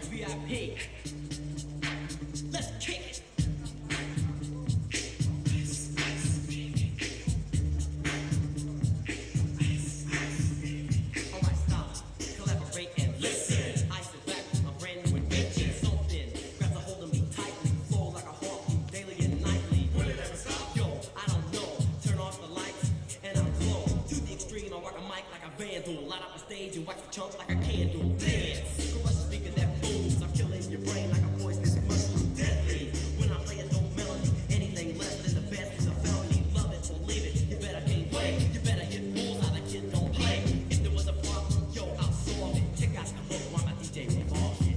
VIP. Let's kick it. Alright, stop. Collaborate and listen. I sit back with my brand new invention. Something grabs a hold of me tightly. Flow like a heartbeat daily and nightly. Will it ever stop? Yo, I don't know. Turn off the lights and I'll glow. To the extreme, I rock a mic like a vandal. Light up the stage and wax the chunks like a candle. Dance. Crush the speaker that booms. I'm killing your brain like a poisonous mushroom. Deadly. When I play a dope melody, anything less than the best is a felony. Love it or leave it. You better gain weight. You better hit bulls out the kid don't play. If there was a problem, yo, I'll solve it. Check out the hook while my DJ revolves it.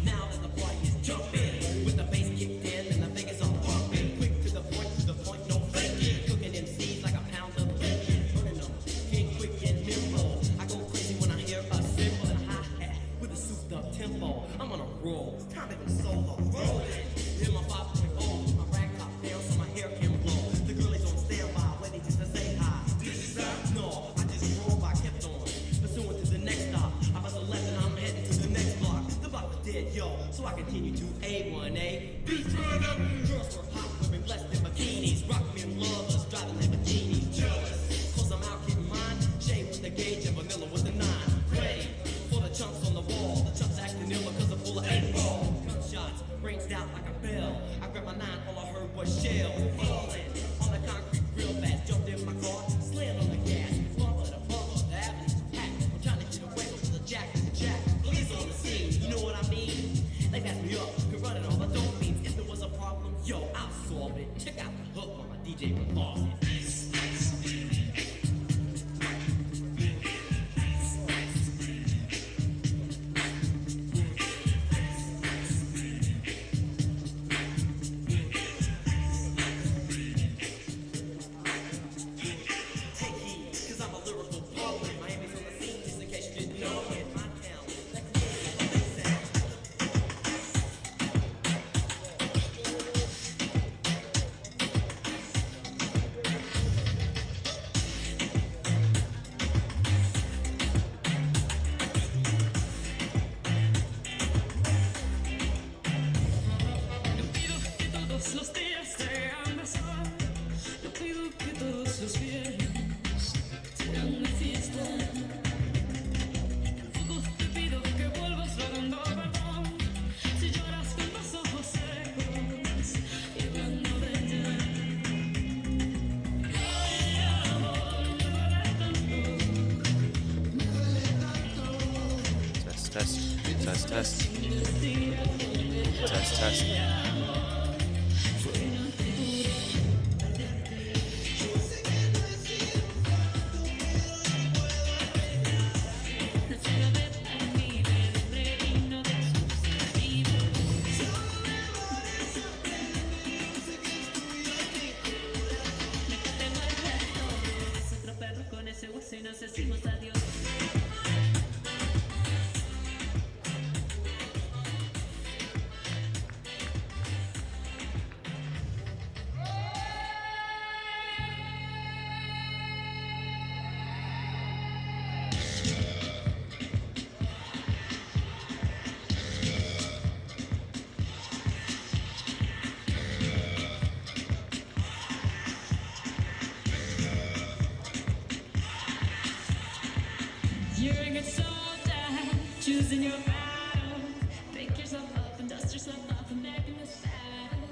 Now that the party is jumping, with the bass kicked in and the fingers are pumping. Quick to the point, no faking. Cooking MCs like a pound of bacon. Burning them, king quick and nimble. I go crazy when I hear a cymbal and a hi-hat with a souped up tempo. I'm on a roll, time to go solo, rolling. Hear my 5.0, my rag top down so my hair can blow. The girl is on standby, waiting just to say hi. Did you stop? No, I just rolled by, kept on. Pursuing to the next stop. I was 11, I'm heading to the next block. The block was dead, yo, so I continue to A1A. Beats run up, girls were hot, wearing less than bikinis. Rock men lovers, driving Lamborghinis. Jealous, cause I'm out getting mine. Shade with the gauge and vanilla with the 9. Ready for the chunks on the wall. The chunks acting ill because I'm full of 8-ball. Gunshots ranged out like a bell. I grabbed my 9, all I heard was shells falling on the concrete real fast. Jumped in my car, slammed on the gas. Bumper to bumper, the avenue's packed. I'm trying to get away, but the jack is a jack. Police on the scene, you know what I mean? They pass me up, could run it all, I don't mean. If there was a problem, yo, I'll solve it. Check out the hook on my DJ revolves it. Take heed, cause I'm a lyrical poet. Miami's on the scene, just in case you didn't know it. My town, that creates a big sound. Yo pido que todos los días sean de sol. Yo pido que todos los viernes sean de fiesta. Tampoco te pido que vuelvas rogando perdón si lloras con los ojos secos y hablando de ella. Ay, amor, me duele tanto. Test, test, test, test, test, test. Otro perro con ese hueso y nos decimos adiós. You're a good soldier, choosing your battle. Pick yourself up and dust yourself off and back in the saddle.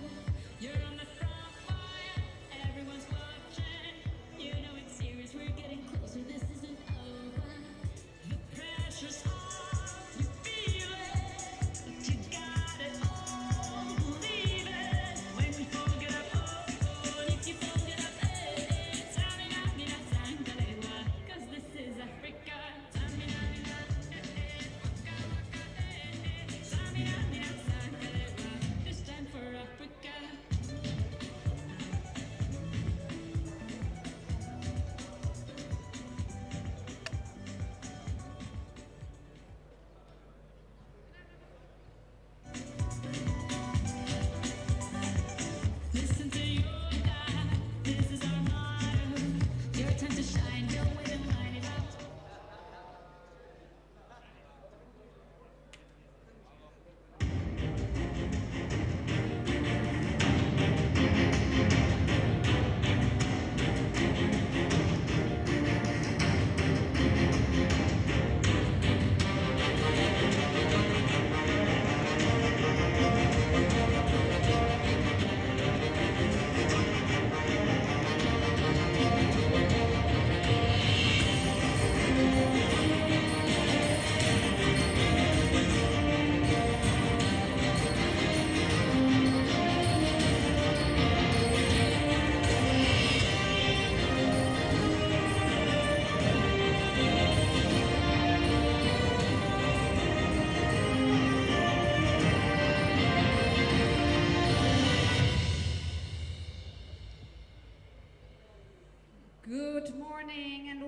You're on the front line, everyone's watching. You know it's serious, we're getting closer, this isn't over. The pressure's on, you feel it, but you got it all, believe it. When you forget up, oh, and if you forget up, cause this is Africa.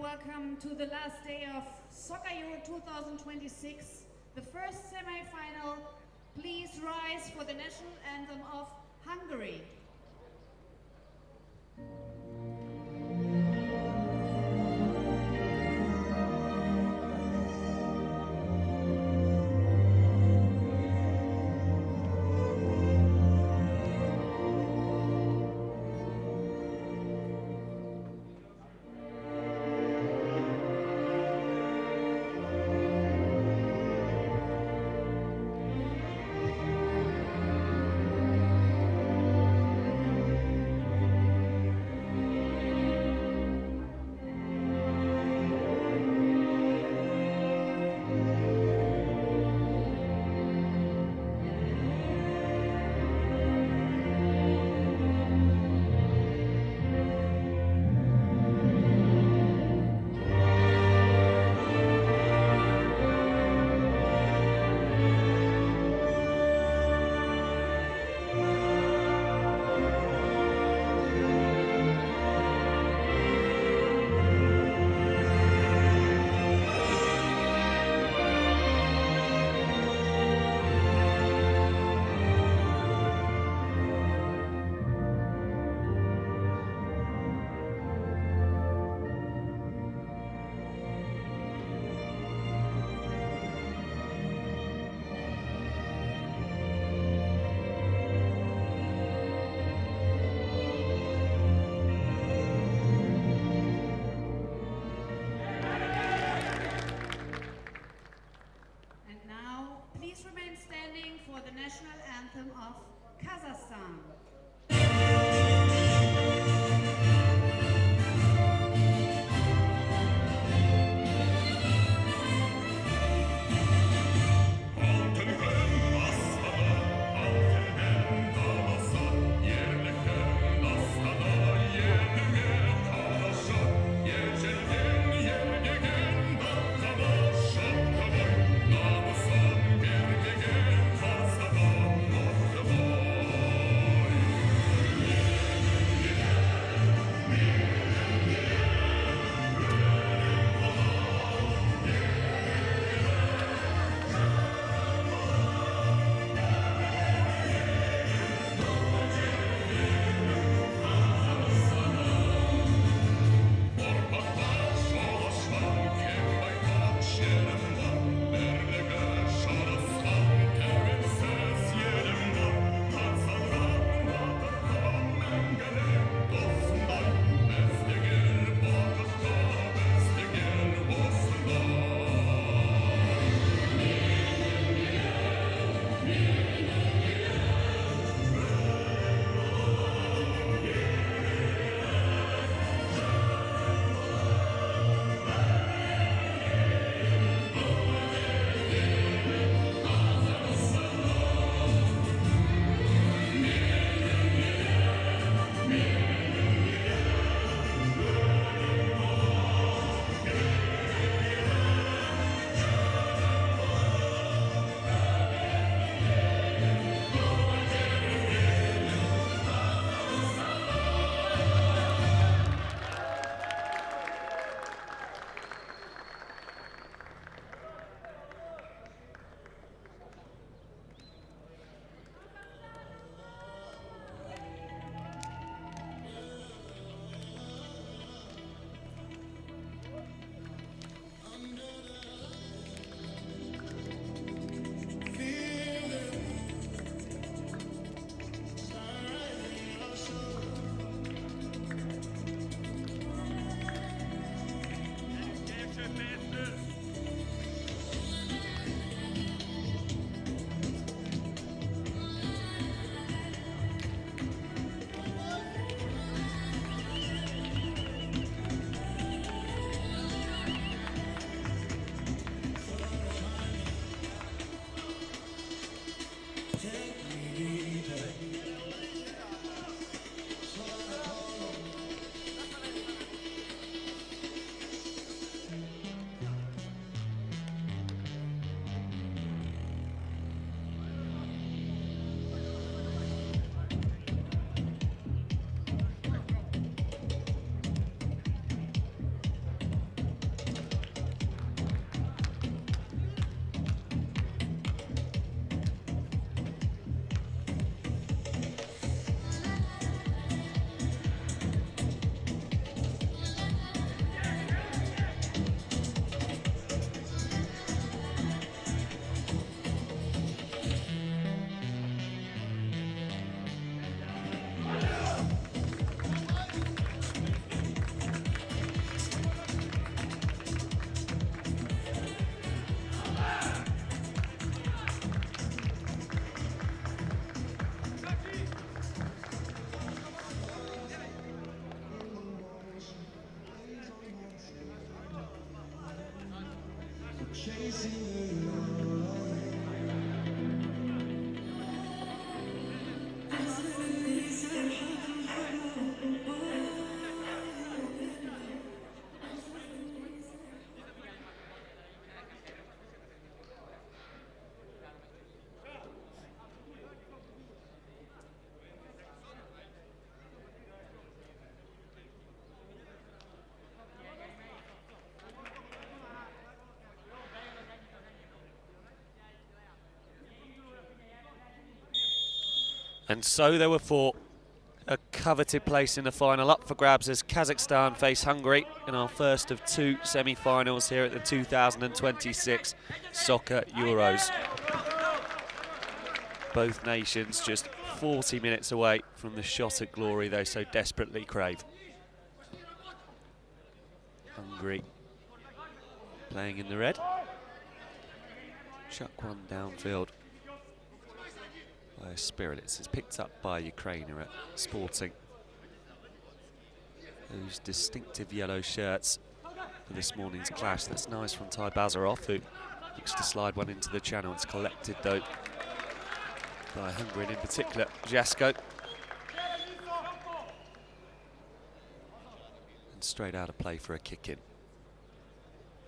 welcome to the last day of Socca Euro 2026, the first semi-final. Please rise for the national anthem of Hungary. For the national anthem of Kazakhstan. Boy. And so there were four. A coveted place in the final up for grabs as Kazakhstan face Hungary in our first of two semi-finals here at the 2026 Soccer Euros. Both nations just 40 minutes away from the shot at glory they so desperately crave. Hungary playing in the red. Chuck one downfield. Spirits is picked up by Ukrainer at Sporting. Those distinctive yellow shirts for this morning's clash. That's nice from Ty Bazarov, who looks to slide one into the channel. It's collected though by Hungary and in particular Jasko. And straight out of play for a kick in.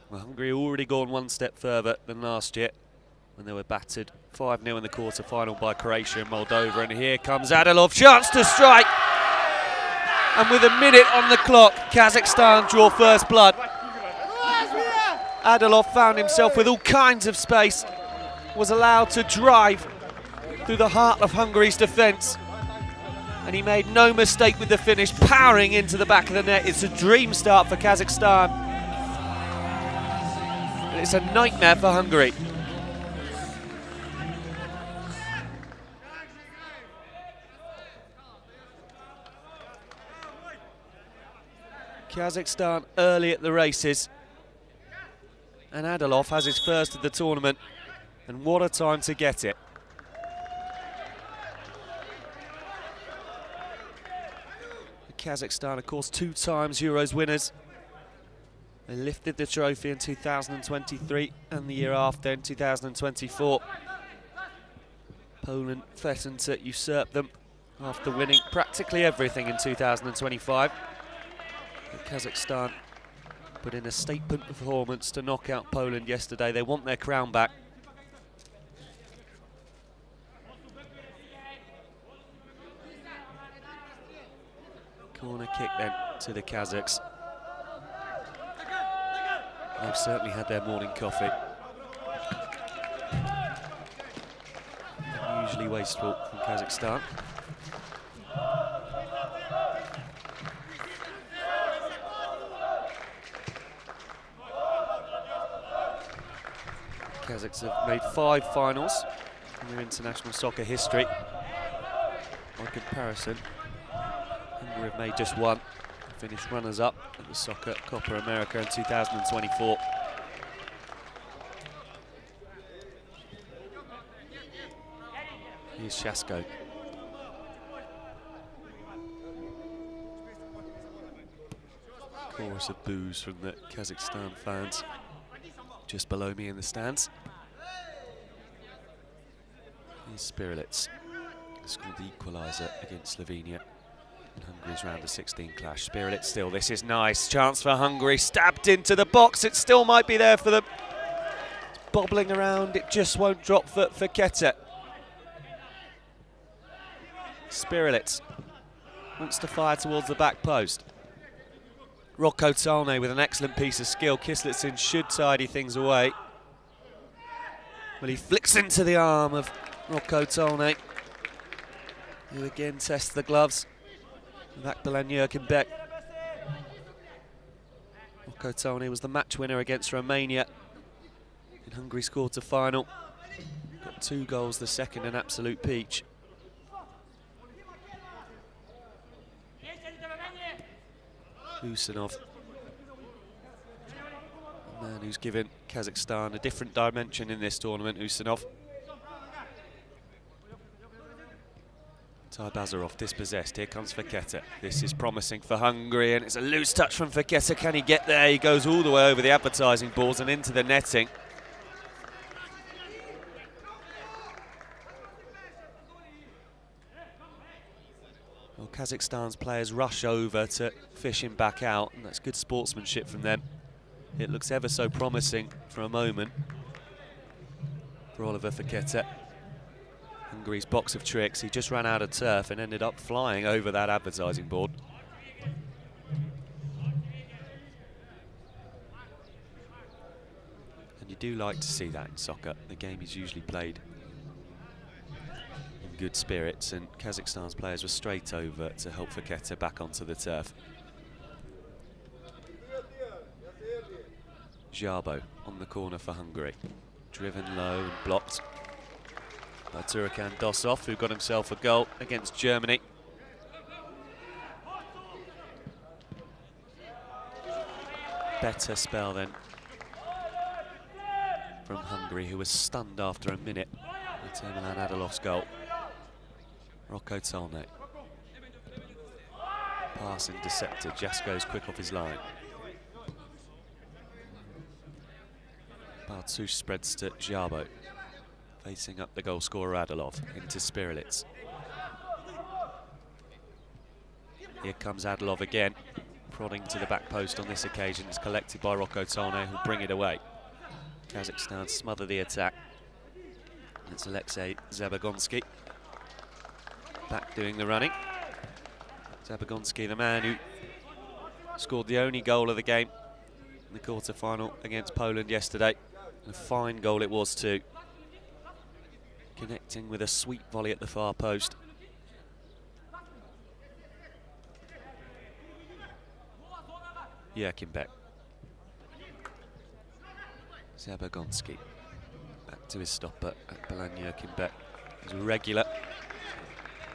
Well, Hungary already gone one step further than last year when they were battered 5-0 in the quarter-final by Croatia and Moldova. And here comes Adilov, chance to strike. And with a minute on the clock, Kazakhstan draw first blood. Adilov found himself with all kinds of space, was allowed to drive through the heart of Hungary's defence. And he made no mistake with the finish, powering into the back of the net. It's a dream start for Kazakhstan. And it's a nightmare for Hungary. Kazakhstan early at the races, and Adilov has his first of the tournament, and what a time to get it. Kazakhstan, of course, 2 times Euros winners. They lifted the trophy in 2023 and the year after in 2024. Poland threatened to usurp them after winning practically everything in 2025. Kazakhstan put in a statement performance to knock out Poland yesterday. They want their crown back. Corner kick then to the Kazakhs. They've certainly had their morning coffee. Unusually wasteful from Kazakhstan. Kazakhs have made 5 finals in their international soccer history. By comparison, Hungary have made just 1, finished runners-up at the Soccer Copa America in 2024. Here's Jasko. Chorus of boos from the Kazakhstan fans just below me in the stands. Here's Spirits, scored the equaliser against Slovenia in Hungary's round of 16 clash. Spirits still, this is nice, chance for Hungary, stabbed into the box, it still might be there for them. It's bobbling around, it just won't drop for Keta. Spirits wants to fire towards the back post. Rocco Tolne with an excellent piece of skill. Kislitsin should tidy things away. Well, he flicks into the arm of Rocco Tolne, who again tests the gloves of Akbalan Jurkenbeck. Rocco Tolne was the match winner against Romania in Hungary's quarter-final. Got 2 goals, the second an absolute peach. Usanov, a man who's given Kazakhstan a different dimension in this tournament, Usanov. Ty Bazarov dispossessed, here comes Faketa. This is promising for Hungary, and it's a loose touch from Faketa. Can he get there? He goes all the way over the advertising boards and into the netting. Kazakhstan's players rush over to fish him back out, and that's good sportsmanship from them. It looks ever so promising for a moment for Oliver Faketa. Hungary's box of tricks. He just ran out of turf and ended up flying over that advertising board. And you do like to see that in soccer. The game is usually played in good spirits, and Kazakhstan's players were straight over to help Faketa back onto the turf. Jabo on the corner for Hungary. Driven low and blocked by Turakan Dosov, who got himself a goal against Germany. Better spell then from Hungary, who was stunned after a minute with Termilan Adalov's goal. Rocco Tolne. Pass intercepted. Jasko's quick off his line. Bartush spreads to Jabo, facing up the goal scorer Adalov into Spirelitz. Here comes Adalov again, prodding to the back post on this occasion. It's collected by Rocco Tolne, who bring it away. Kazakhstan smother the attack. It's Alexei Zabagonsky back doing the running. Zabagonsky, the man who scored the only goal of the game in the quarter-final against Poland yesterday. A fine goal it was too. Connecting with a sweet volley at the far post. Yerkinbek. Zabagonsky. Back to his stopper, Akbalan Yerkinbek. He's a regular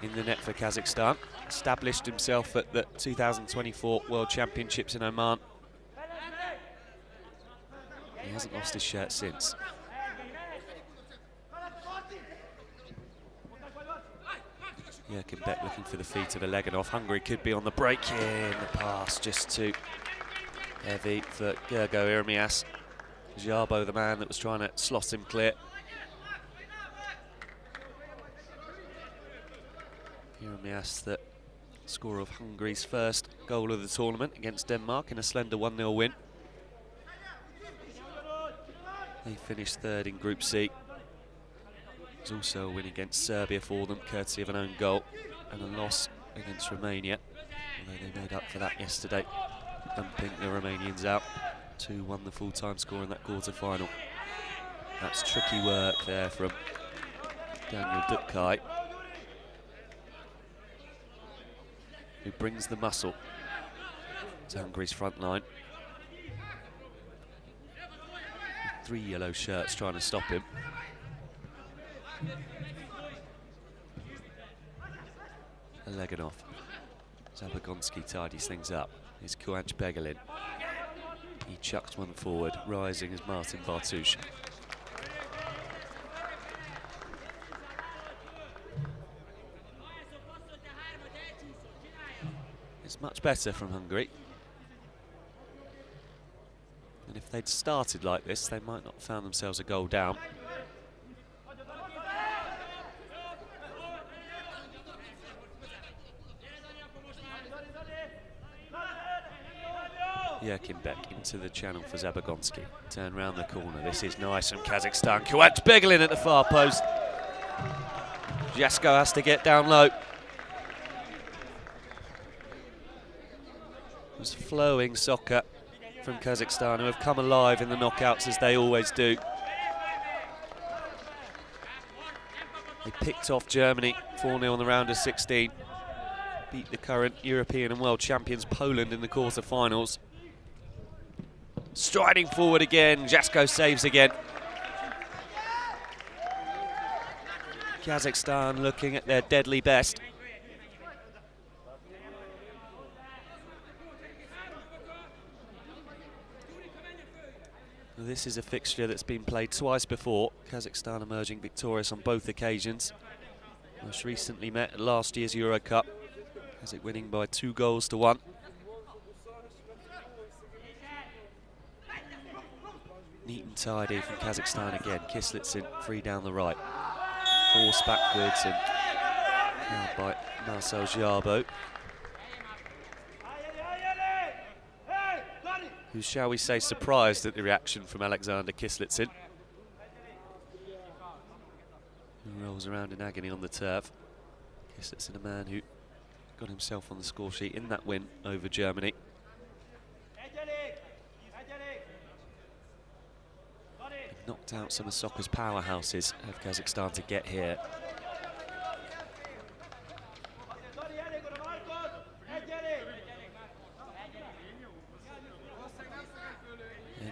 in the net for Kazakhstan. Established himself at the 2024 World Championships in Oman. He hasn't lost his shirt since. Yerkinbek looking for the feet of Eleganov. Hungary could be on the break here. The pass just too heavy for Gergo Irmias. Jabo, the man that was trying to slot him clear. Irmias, the scorer of Hungary's first goal of the tournament against Denmark in a slender 1-0 win. They finished third in Group C. It was also a win against Serbia for them, courtesy of an own goal, and a loss against Romania, although they made up for that yesterday, dumping the Romanians out. 2-1 the full-time score in that quarter-final. That's tricky work there from Daniel Dutkay, who brings the muscle to Hungary's front line. 3 yellow shirts trying to stop him. Eleganov. Zabagonsky tidies things up. Here's Kuanch Begelin. He chucks one forward, rising as Martin Bartush. It's much better from Hungary. And if they'd started like this, they might not have found themselves a goal down. Yerkinbek into the channel for Zabagonsky. Turn round the corner. This is nice from Kazakhstan. Kuanch Begelin at the far post. Jasko has to get down low. It was flowing soccer from Kazakhstan, who have come alive in the knockouts as they always do. They picked off Germany 4-0 in the round of 16. Beat the current European and world champions Poland in the quarter-finals. Striding forward again, Jasko saves again. Kazakhstan looking at their deadly best. This is a fixture that's been played twice before. Kazakhstan emerging victorious on both occasions. Most recently met at last year's Euro Cup. Kazakh winning by 2-1. Neat and tidy from Kazakhstan again. Kislitsin free down the right. Force backwards and Crowd by Marcel Jarbo, who, shall we say, surprised at the reaction from Alexander Kislitsin, who rolls around in agony on the turf. Kislitsin, a man who got himself on the score sheet in that win over Germany. And knocked out some of soccer's powerhouses of Kazakhstan to get here.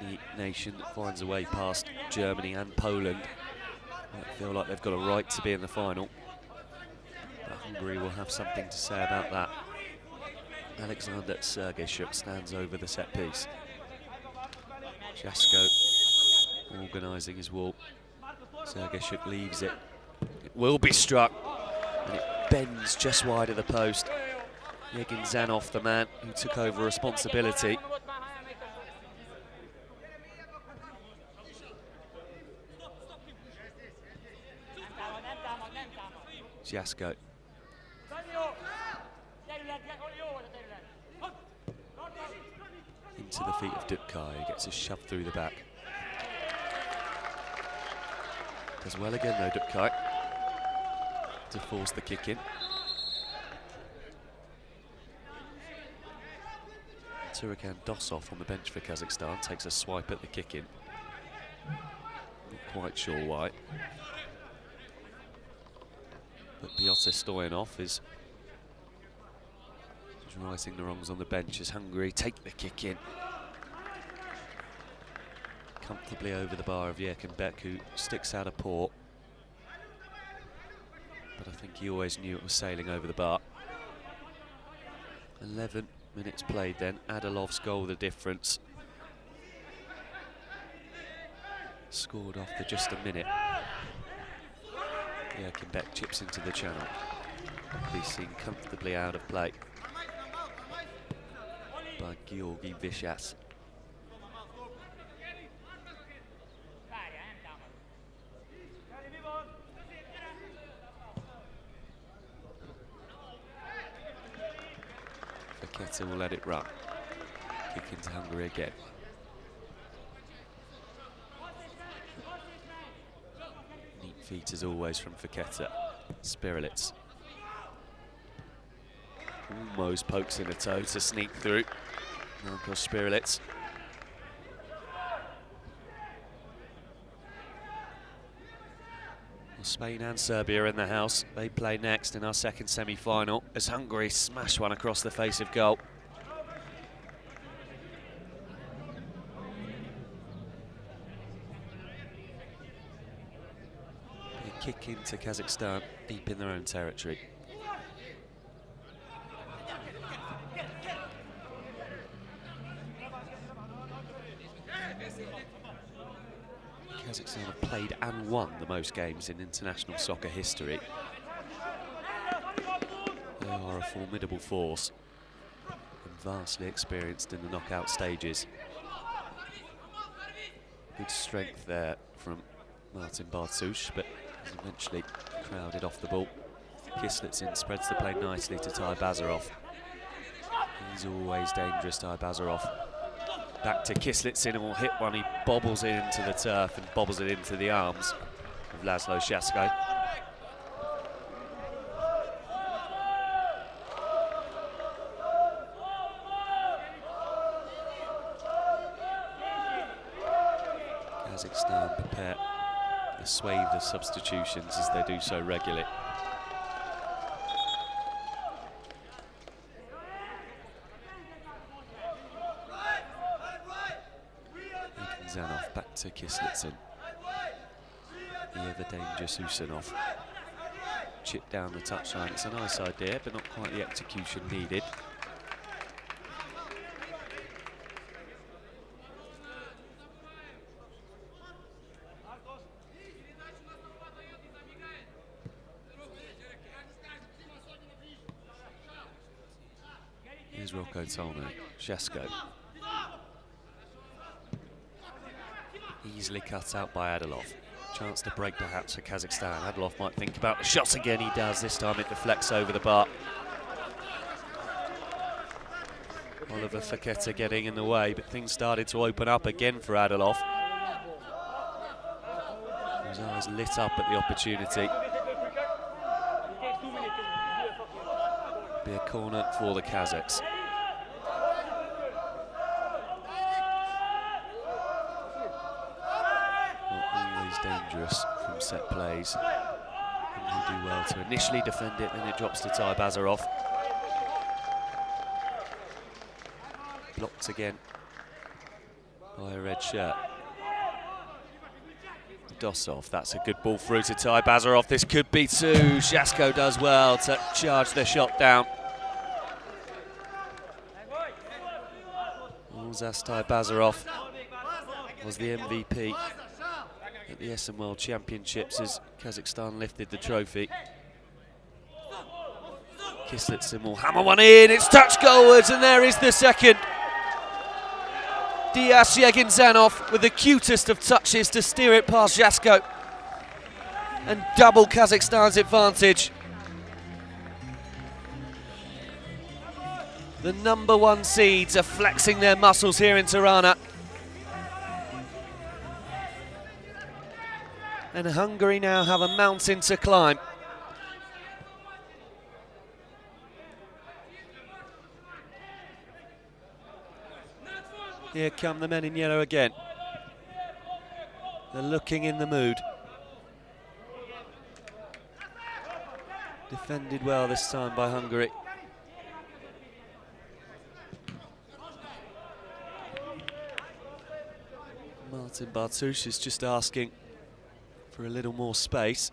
Any nation that finds a way past Germany and Poland might feel like they've got a right to be in the final. But Hungary will have something to say about that. Alexander Sergeyshuk stands over the set piece. Jasko organising his wall. Sergeyshuk leaves it. It will be struck, and it bends just wide of the post. Yegin Zanov, the man who took over responsibility. Jasko. Into the feet of Dutkay, he gets a shove through the back. Does well again though, Dutkay, to force the kick in. Turakan Dosov on the bench for Kazakhstan takes a swipe at the kick in. Not quite sure why. But Piotr Stoyanov is righting the wrongs on the bench as Hungary take the kick in. Comfortably over the bar of Yerkenbeck, who sticks out a paw. But I think he always knew it was sailing over the bar. 11 minutes played then. Adalov's goal the difference. Scored after just a minute. Yerkenbeck chips into the channel. He's seen comfortably out of play by Georgi Vishas. Faketa will let it run. Kick into Hungary again. Neat feet as always from Faketa. Spirelitz almost pokes in a toe to sneak through. Marko Spirelitz. Well, Spain and Serbia are in the house. They play next in our second semi-final as Hungary smash one across the face of goal. A kick into Kazakhstan deep in their own territory. Kazakhstan have played and won the most games in international soccer history. They are a formidable force and vastly experienced in the knockout stages. Good strength there from Martin Bartusz, but is eventually crowded off the ball. Kislitsin spreads the play nicely to Ty Bazarov. He's always dangerous, Ty Bazarov. Back to Kislitsin and will hit one. He bobbles it into the turf and bobbles it into the arms of Laszlo Jasko. Kazakhstan prepare the swathe of substitutions as they do so regularly. Zanov back to Kislitsin. The ever dangerous Usanov. Chip down the touchline. It's a nice idea, but not quite the execution needed. Here's Rocco Tolno. Jasko. Easily cut out by Adolov. Chance to break perhaps for Kazakhstan. Adilov might think about the shots again. He does. This time it deflects over the bar. Oliver Faketa getting in the way, but things started to open up again for Adilov. His eyes lit up at the opportunity. Be a corner for the Kazakhs. Not always dangerous from set plays. And they do well to initially defend it, then it drops to Ty Bazarov. Blocked again by a red shirt. Dosov, that's a good ball through to Ty Bazarov. This could be two. Shasko does well to charge the shot down. Olzas Ty Bazarov was the MVP at the SM World Championships as Kazakhstan lifted the trophy. Kislitsin will hammer one in, it's touched goalwards, and there is the second. Dias Yeginzanov with the cutest of touches to steer it past Shasko and double Kazakhstan's advantage. The #1 seeds are flexing their muscles here in Tirana. And Hungary now have a mountain to climb. Here come the men in yellow again. They're looking in the mood. Defended well this time by Hungary. Martin Bartusz is just asking for a little more space.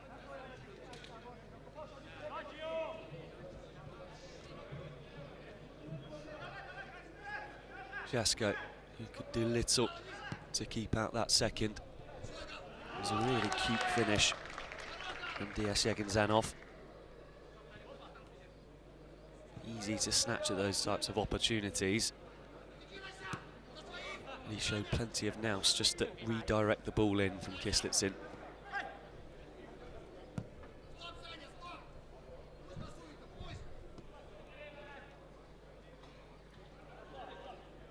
Shasko, who could do little to keep out that second. It was a really cute finish from Dias Yeginzanov. Easy to snatch at those types of opportunities. And he showed plenty of nous just to redirect the ball in from Kislitsin.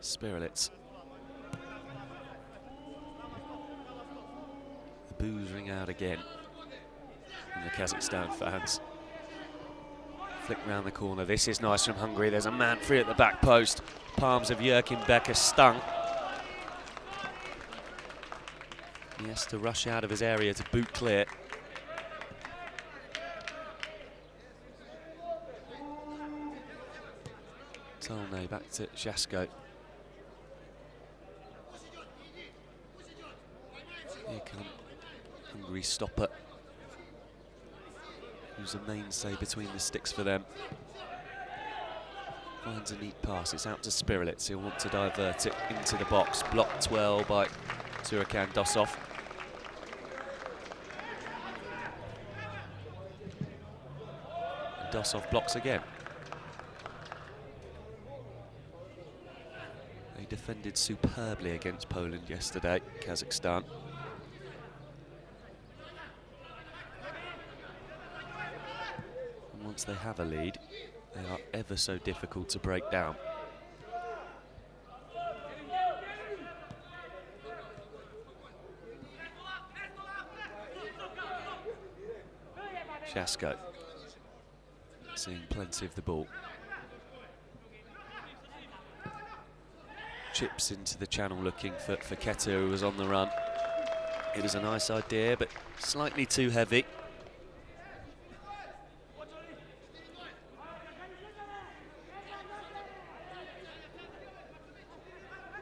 Spirits. The boos ring out again from the Kazakhstan fans. Flick round the corner. This is nice from Hungary. There's a man free at the back post. Palms of Jurkin Becker stung. He has to rush out of his area to boot clear. Tolne back to Shasko. Here come Hungary stopper, who's a mainstay between the sticks for them. Finds a neat pass, it's out to Spirlitz, he'll want to divert it into the box. Blocked well by Turakan Dosov. And Dosov blocks again. They defended superbly against Poland yesterday, Kazakhstan. Once they have a lead, they are ever so difficult to break down. Shasko seeing plenty of the ball. Chips into the channel looking for Faketa, who was on the run. It was a nice idea, but slightly too heavy.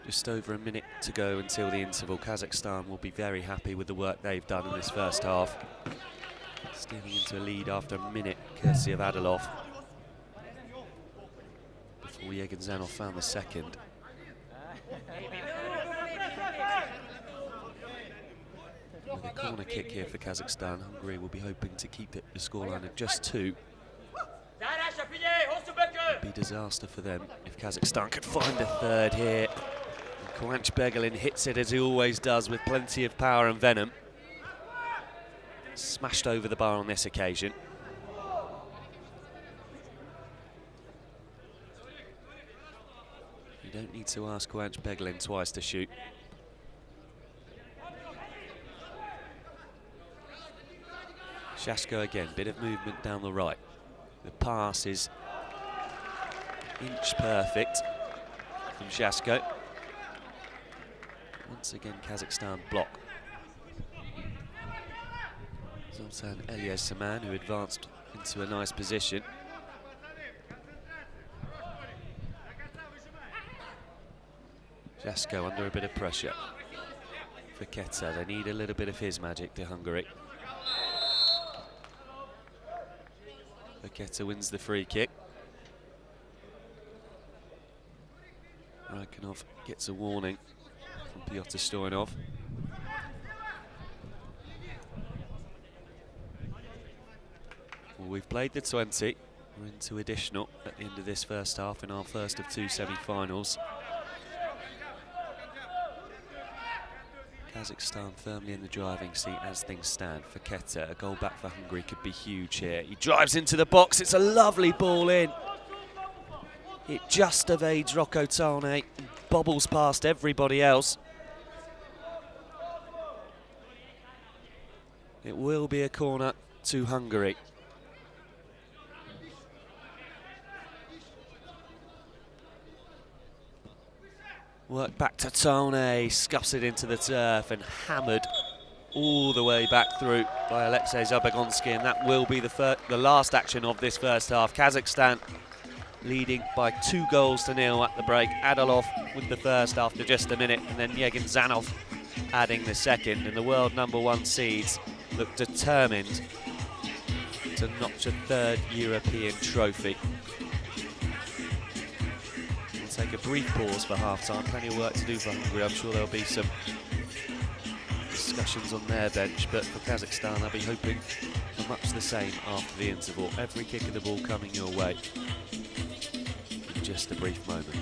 Just over a minute to go until the interval. Kazakhstan will be very happy with the work they've done in this first half. Stealing into a lead after a minute, courtesy of Adilov. Before Yeginzanov found the second. With a corner kick here for Kazakhstan, Hungary will be hoping to keep it the scoreline at just 2. It would be disaster for them if Kazakhstan could find a third here. Kwanch Begelin hits it as he always does, with plenty of power and venom. Smashed over the bar on this occasion. You don't need to ask Kwanch Beglin twice to shoot. Shasko again, bit of movement down the right. The pass is inch perfect from Shasko. Once again, Kazakhstan block. Zoltan Elias Saman, who advanced into a nice position. Shasko under a bit of pressure. For Keta, they need a little bit of his magic to Hungary. Keta wins the free kick. Raikkonov gets a warning from Pyotr Stoyanov. Well, we've played the 20. We're into additional at the end of this first half in our first of two semi-finals. Kazakhstan firmly in the driving seat as things stand. For Keta, a goal back for Hungary could be huge here. He drives into the box, it's a lovely ball in. It just evades Rocco Tane, bobbles past everybody else. It will be a corner to Hungary. Work back to Tone, scuffs it into the turf and hammered all the way back through by Alexei Zabagonsky, and that will be the last action of this first half. Kazakhstan leading by 2-0 at the break. Adolov with the first after just a minute, and then Yegin Zanov adding the second, and the world #1 seeds look determined to notch a third European trophy. Take a brief pause for half-time. Plenty of work to do for Hungary. I'm sure there'll be some discussions on their bench, but for Kazakhstan, I'll be hoping for much the same after the interval. Every kick of the ball coming your way in just a brief moment.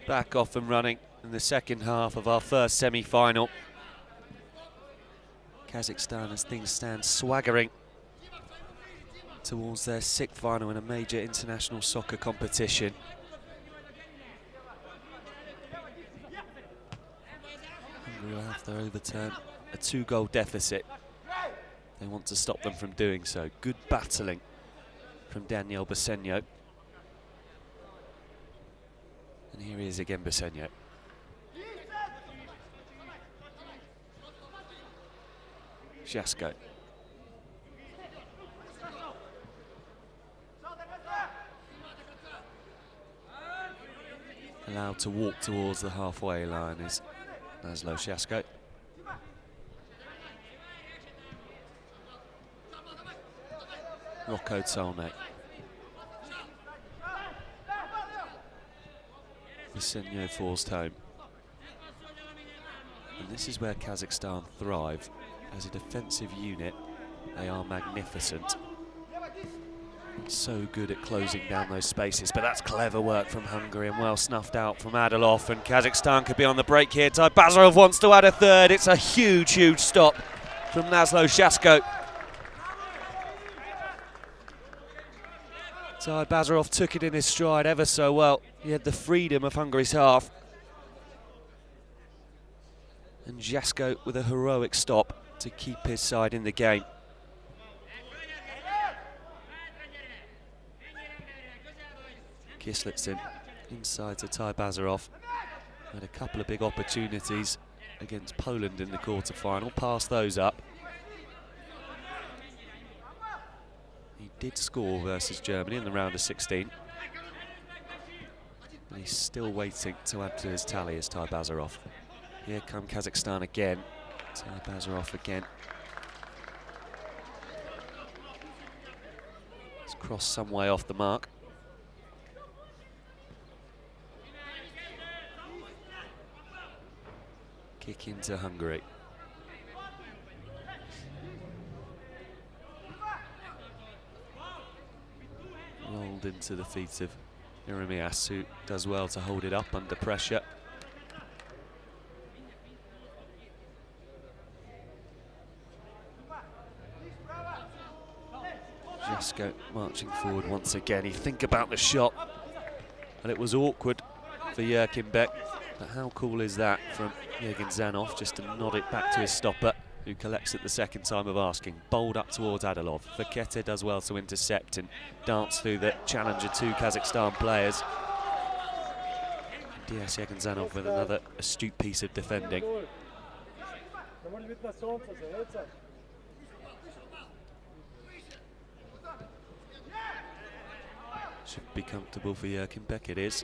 back off and running in the second half of our first semi-final. Kazakhstan, as things stand, swaggering towards their sixth final in a major international soccer competition. Hungary will have to overturn a 2-goal deficit. They want to stop them from doing so. Good battling from Daniel Basenio. And here he is again, Basenio. Jasko. Allowed to walk towards the halfway line is Laszlo Jasko. Rocco Tolne. Basenio forced home. And this is where Kazakhstan thrive. As a defensive unit, they are magnificent. So good at closing down those spaces, but that's clever work from Hungary and well snuffed out from Adolov, and Kazakhstan could be on the break here. Bazarov wants to add a third. It's a huge, huge stop from Laszlo Jasko. Bazarov took it in his stride ever so well. He had the freedom of Hungary's half. And Jasko with a heroic stop to keep his side in the game. Kislitsin inside to Bazarov. Had a couple of big opportunities against Poland in the quarter-final. Passed those up. He did score versus Germany in the round of 16. And he's still waiting to add to his tally as Bazarov. Here come Kazakhstan again. Bazarov again. It's crossed some way off the mark. Kick into Hungary. Rolled into the feet of Jeremias, who does well to hold it up under pressure. Jasko marching forward once again. You think about the shot, and it was awkward for Yerkin Beck, but how cool is that from Yergin Zanov just to nod it back to his stopper, who collects it the second time of asking. Bowled up towards Adolov. Fakete does well to intercept and dance through the challenger 2 Kazakhstan players. Dias Yergin Zanov with another astute piece of defending. Should be comfortable for Yerkin Beck, it is.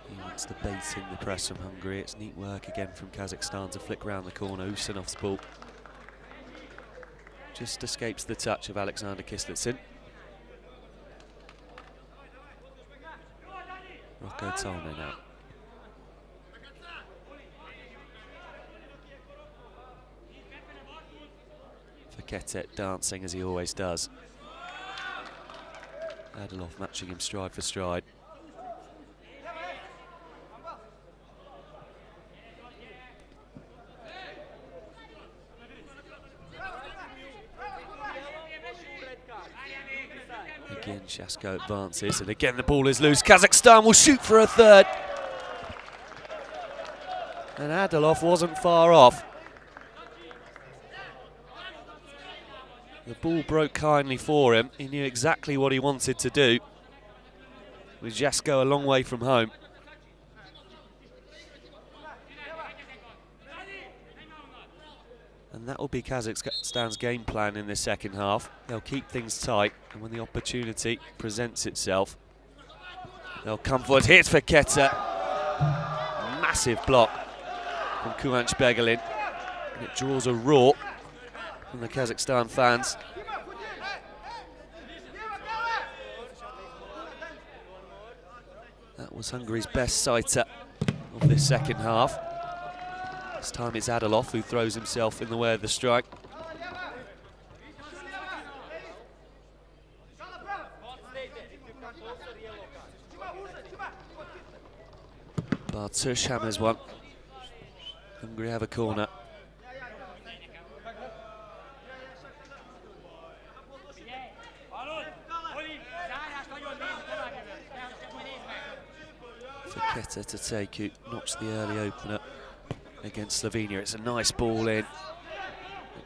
He wants to bait in the press from Hungary. It's neat work again from Kazakhstan to flick round the corner. Usanov's ball just escapes the touch of Alexander Kislitsin. Rocco Tolne now. Fakete dancing as he always does. Adolov matching him stride for stride. Again, Jasko advances, and again the ball is loose. Kazakhstan will shoot for a third. And Adolov wasn't far off. The ball broke kindly for him. He knew exactly what he wanted to do, with Jasko a long way from home. And that will be Kazakhstan's game plan in the second half. They'll keep things tight, and when the opportunity presents itself, they'll come forward. Here's Fakete. Massive block from Kuanch Begelin. And it draws a roar from the Kazakhstan fans. That was Hungary's best sighter of this second half. This time it's Adolov who throws himself in the way of the strike. Bartush hammers one. Hungary have a corner. Faketa to take who notched the early opener against Slovenia. It's a nice ball in.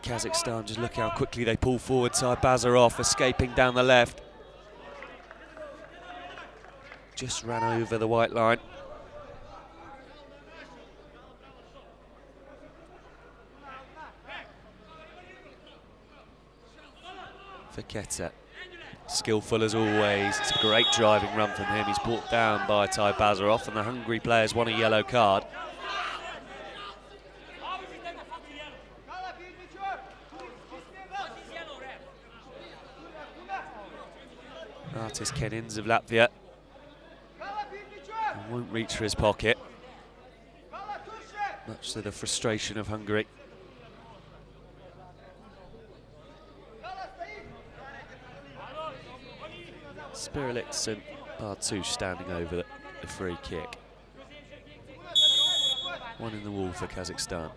Kazakhstan, just look how quickly they pull forward. Bazarov escaping down the left. Just ran over the white line. Faketa, skillful as always. It's a great driving run from him. He's brought down by Bazarov, and the Hungary players want a yellow card. Artis Kenins of Latvia. And won't reach for his pocket. Much to the frustration of Hungary. Spirelitz and Bartush standing over the free kick. One in the wall for Kazakhstan.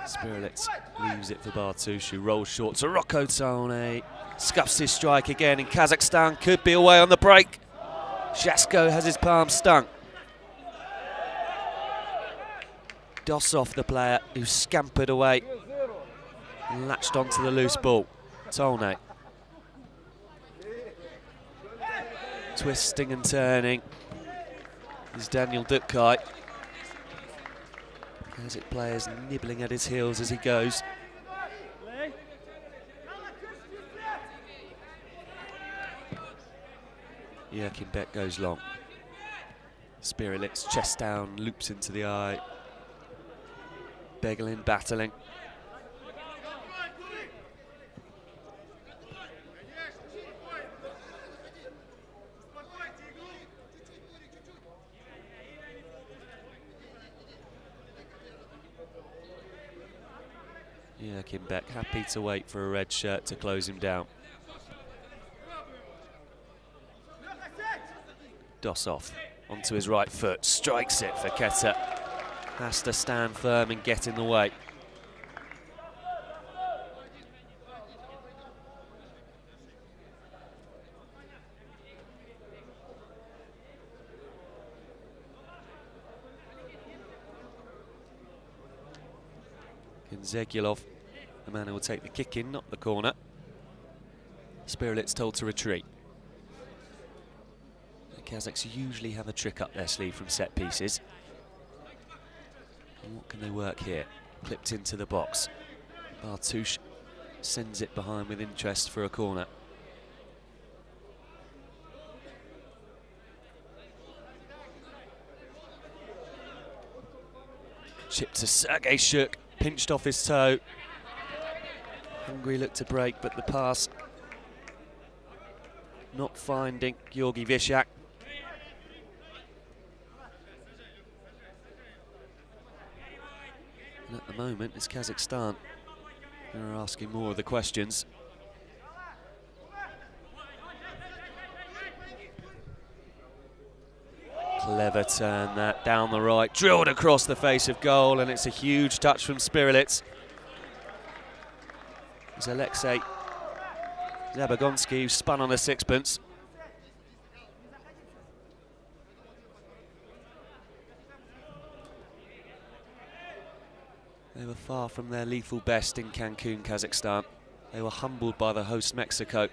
Spirelitz leaves it for Bartush, who rolls short to Rocco Tone. Scuffs his strike again, and Kazakhstan could be away on the break. Shasko has his palm stung. Dosov, the player who scampered away and latched onto the loose ball. Tone. Twisting and turning is Daniel Dukai. Kazakh players nibbling at his heels as he goes. Yerkinbek goes long. Spirelitz chest down, loops into the eye. Begelin battling. Yerkinbek happy to wait for a red shirt to close him down. Dosov onto his right foot, strikes it for Keta. Has to stand firm and get in the way. Zegulov, the man who will take the kick in, not the corner. Spirelitz told to retreat. The Kazakhs usually have a trick up their sleeve from set pieces. And what can they work here? Clipped into the box. Bartush sends it behind with interest for a corner. Chip to Sergei Shuk. Pinched off his toe. Hungary looked to break, but the pass not finding Georgi Vishak. And at the moment, it's Kazakhstan who are asking more of the questions. Clever turn that down the right, drilled across the face of goal, and it's a huge touch from Spirelitz. It's Alexei Zabagonsky who spun on a sixpence. They were far from their lethal best in Cancun, Kazakhstan. They were humbled by the host Mexico.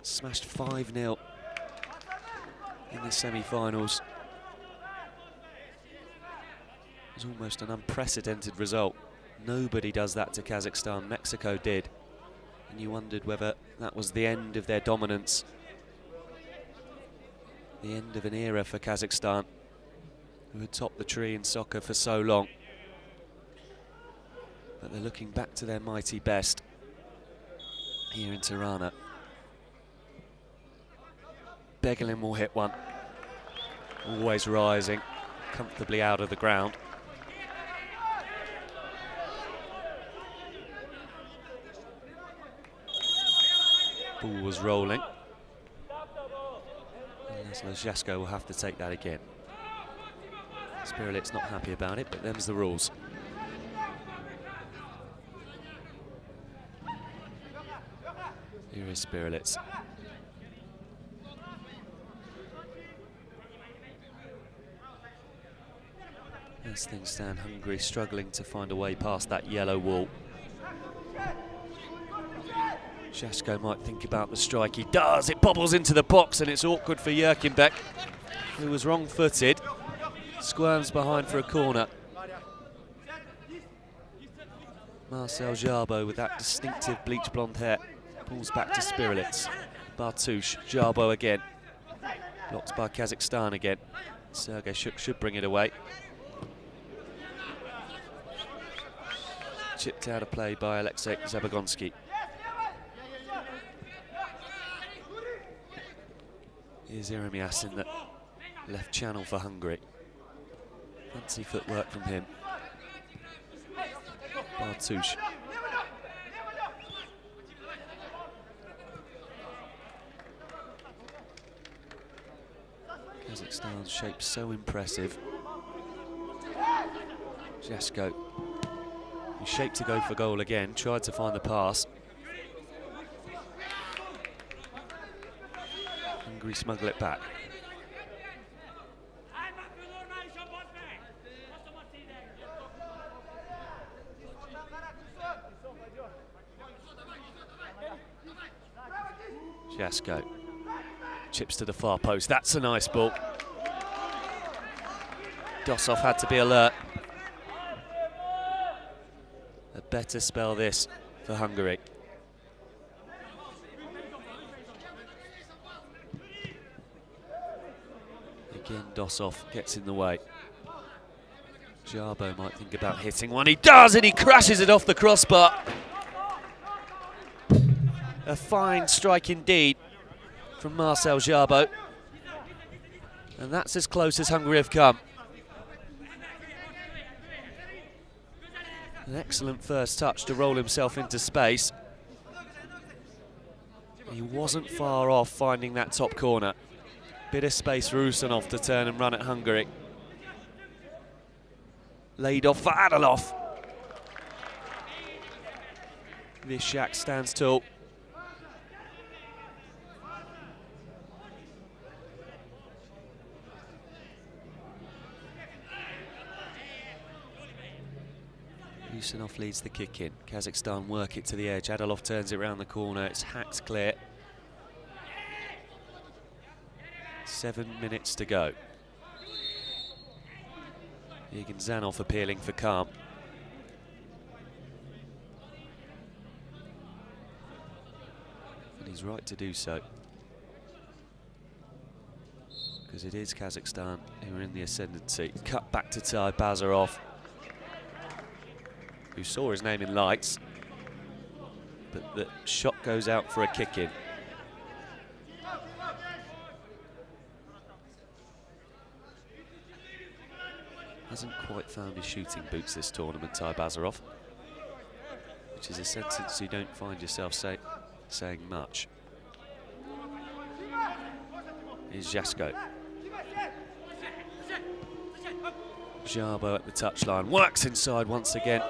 Smashed 5-0 in the semi-finals. It was almost an unprecedented result. Nobody does that to Kazakhstan. Mexico did. And you wondered whether that was the end of their dominance. The end of an era for Kazakhstan, who had topped the tree in soccer for so long. But they're looking back to their mighty best here in Tirana. Begelin will hit one. Always rising, comfortably out of the ground. ball was rolling. And Jasko will have to take that again. Spirelit's not happy about it, but them's the rules. Here is Spirelitz. As things stand, Hungary struggling to find a way past that yellow wall. Jasko might think about the strike. He does! It bobbles into the box, and it's awkward for Jurkenbeck, who was wrong-footed. Squirms behind for a corner. Marcel Jarbo with that distinctive bleach blonde hair pulls back to Spirelitz. Bartush, Jarbo again. Blocked by Kazakhstan again. Sergei Shuk should bring it away. Chipped out of play by Alexei Zabagonsky. Here's Jeremias in the left channel for Hungary. Fancy footwork from him. Bartush. Kazakhstan's shape so impressive. Jasko, he's shaped to go for goal again, tried to find the pass. Hungary smuggle it back. Jasko chips to the far post. That's a nice ball. Dosov had to be alert. A better spell this for Hungary. Again, Dosov gets in the way. Jarbo might think about hitting one. He does, and he crashes it off the crossbar. A fine strike indeed from Marcel Jarbo. And that's as close as Hungary have come. An excellent first touch to roll himself into space. He wasn't far off finding that top corner. Bit of space for Usanov to turn and run at Hungary. Laid off for Adolov. Vishak stands tall. Usanov leads the kick in. Kazakhstan work it to the edge. Adolov turns it around the corner. It's hacked clear. 7 minutes to go. Egan Zanov appealing for calm. And he's right to do so, because it is Kazakhstan who are in the ascendancy. Cut back to Ty Bazarov, who saw his name in lights, but the shot goes out for a kick-in. Hasn't quite found his shooting boots this tournament, Ty Bazarov, which is a sentence you don't find yourself saying much. Here's Jasko. Jarbo at the touchline, works inside once again.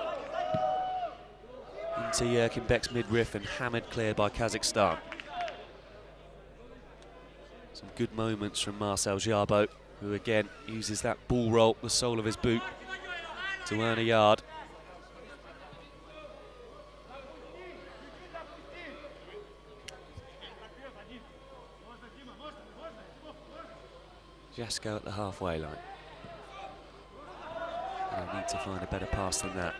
Into Jurkenbeck's midriff and hammered clear by Kazakhstan. Some good moments from Marcel Jarbo, who again uses that ball roll, the sole of his boot, to earn a yard. Jasko at the halfway line. They'll need to find a better pass than that.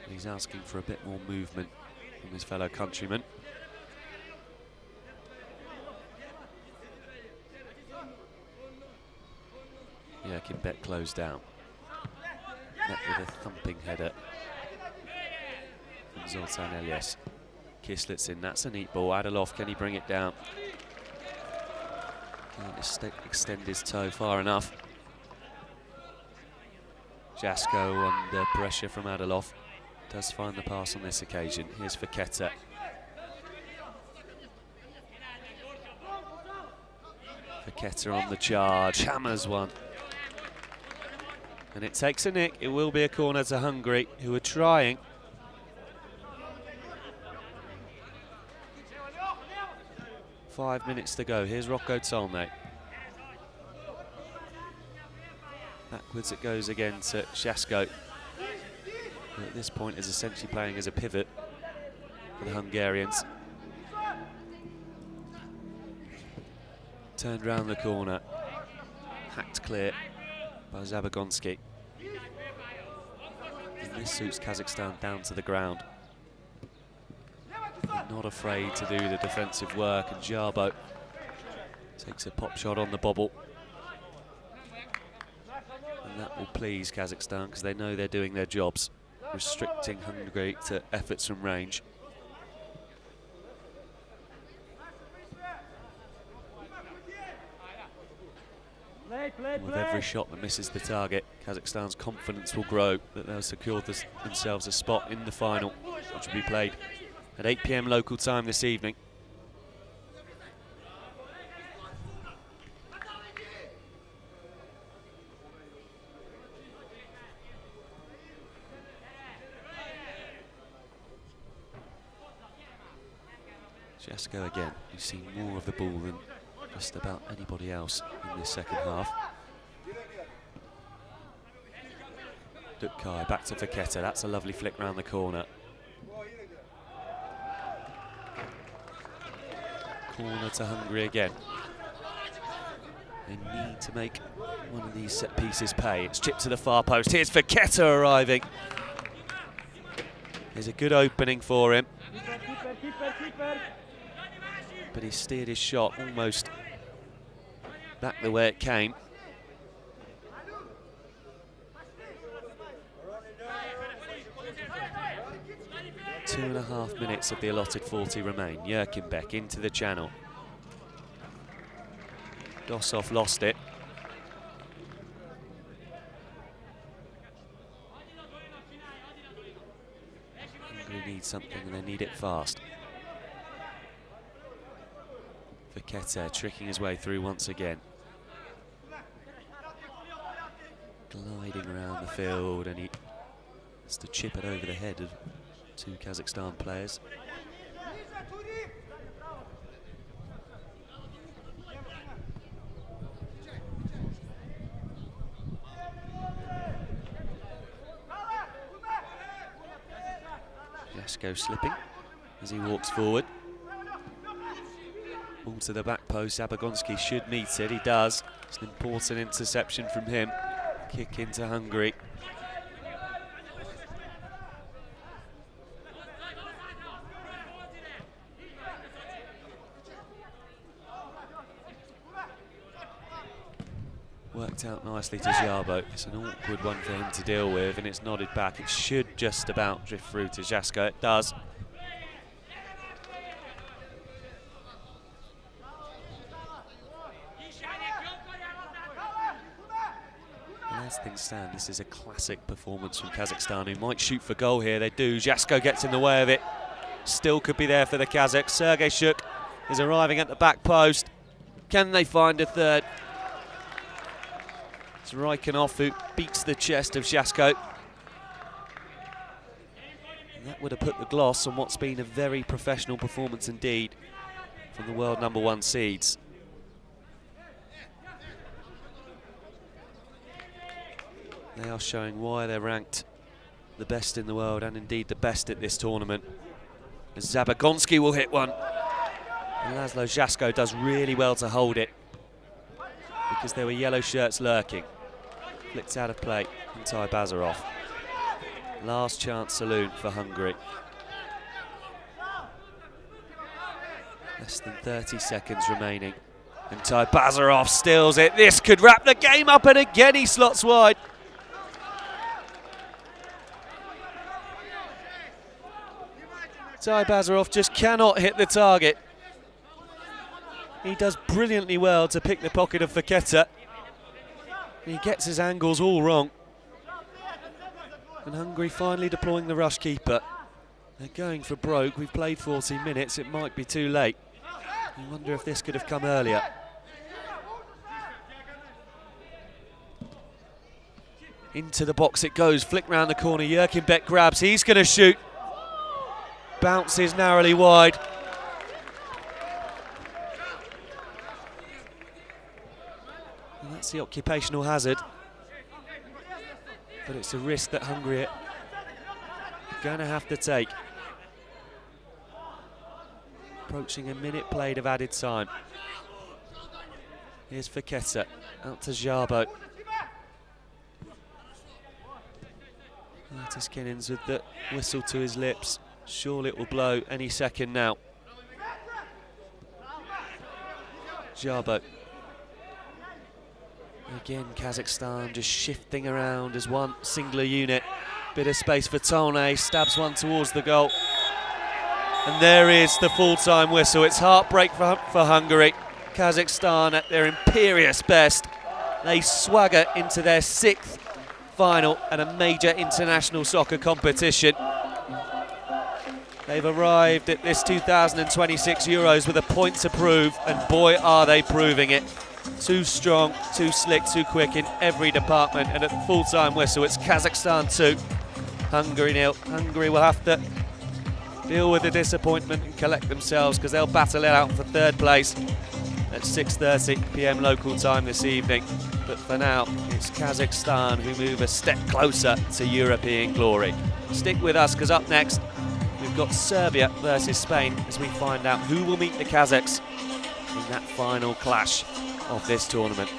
He's asking for a bit more movement from his fellow countrymen. Jurkenbeck closed down. Met with a thumping header from Zoltan Elias. Kislitsin, that's a neat ball. Adolov, can he bring it down? Can't extend his toe far enough. Jasko under pressure from Adolov. Does find the pass on this occasion. Here's Faketa. Faketa on the charge, hammers one. And it takes a nick. It will be a corner to Hungary, who are trying. Five minutes to go. Here's Rocco Tolne. Backwards it goes again to Jasko, who at this point is essentially playing as a pivot for the Hungarians. Turned round the corner, hacked clear by Zabagonski. And this suits Kazakhstan down to the ground. They're not afraid to do the defensive work, and Jarbo takes a pop shot on the bobble. And that will please Kazakhstan, because they know they're doing their jobs, restricting Hungary to efforts from range. With every shot that misses the target, Kazakhstan's confidence will grow that they'll secure themselves a spot in the final, which will be played at 8 PM local time this evening. Jasko again, you've seen more of the ball than just about anybody else in this second half. Dukai back to Faketa, that's a lovely flick round the corner. Corner to Hungary again. They need to make one of these set pieces pay. It's chipped to the far post, here's Faketa arriving. There's a good opening for him. But he steered his shot almost back the way it came. Two and a half minutes of the allotted 40 remain. Yerkinbeck into the channel. Dosov lost it. Hungary need something and they need it fast. Faketa tricking his way through once again. Gliding around the field, and he has to chip it over the head of two Kazakhstan players. Jasko slipping as he walks forward. Ball to the back post, Zabagonski should meet it, he does. It's an important interception from him. Kick into Hungary. Worked out nicely to Jarbo. It's an awkward one for him to deal with, and it's nodded back. It should just about drift through to Jasko, it does. As things stand, this is a classic performance from Kazakhstan, who might shoot for goal here. They do. Jasko gets in the way of it. Still could be there for the Kazakhs. Sergei Shuk is arriving at the back post. Can they find a third? It's Raikhanov who beats the chest of Jasko. And that would have put the gloss on what's been a very professional performance indeed from the world #1 seeds. They are showing why they're ranked the best in the world, and indeed the best at this tournament. As Zabagonski will hit one. And Laszlo Jasko does really well to hold it, because there were yellow shirts lurking. Flicked out of play, Antai Bazarov. Last chance saloon for Hungary. Less than 30 seconds remaining. Antai Bazarov steals it. This could wrap the game up, and again he slots wide. Antai Bazarov just cannot hit the target. He does brilliantly well to pick the pocket of Faketa. He gets his angles all wrong. And Hungary finally deploying the rush keeper. They're going for broke. We've played 40 minutes. It might be too late. I wonder if this could have come earlier. Into the box it goes. Flick round the corner. Jurkenbeck grabs. He's going to shoot. Bounces narrowly wide. And that's the occupational hazard. But it's a risk that Hungary are going to have to take. Approaching a minute played of added time. Here's Faketa, out to Jabo. Kinnins with the whistle to his lips. Surely it will blow any second now. Jabo. Again, Kazakhstan just shifting around as one singular unit. Bit of space for Tone, stabs one towards the goal. And there is the full-time whistle. It's heartbreak for Hungary. Kazakhstan at their imperious best. They swagger into their 6th final at a major international soccer competition. They've arrived at this 2026 Euros with a point to prove, and boy are they proving it. Too strong, too slick, too quick in every department, and at the full-time whistle it's Kazakhstan 2, Hungary 0. Hungary will have to deal with the disappointment and collect themselves, because they'll battle it out for 3rd place at 6:30 PM local time this evening. But for now, it's Kazakhstan who move a step closer to European glory. Stick with us, because up next we've got Serbia versus Spain as we find out who will meet the Kazakhs in that final clash of this tournament.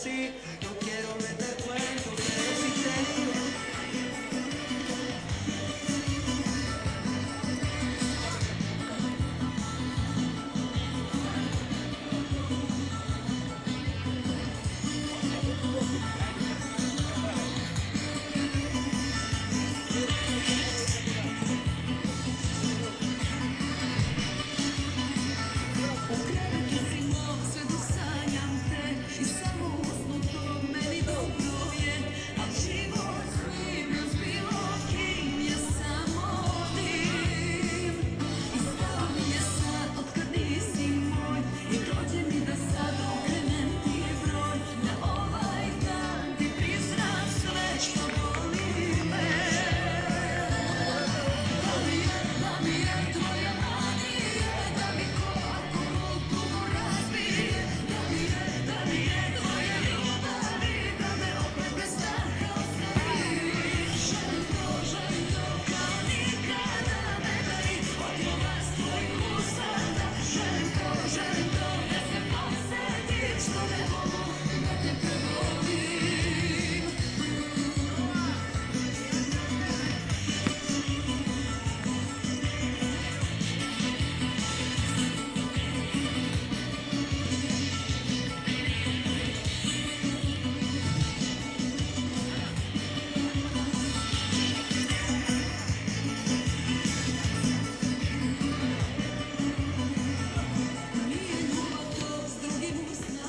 sí. No quiero meter cuentos, pero sí tengo. Sve dok sanjam te i samo usnuto meni dobro je, a život snimljen s bilo kim je samo dim. I stao mi je sad otkad nisi moj i dođe mi da sad okrenem ti broj, da ovaj dan ti priznam sve što boli me. Da mi je tvoja manija, da mi ko alkohol tugu razbije, da mi je tvoje ljubavi, da me opet bez straha ostaviš. Želim to kao nikada, ne beri otrova s tvojih usana. Želim to da se posjetim, što ne mogu da te prevodim. Nije ljubav to s drugim usna.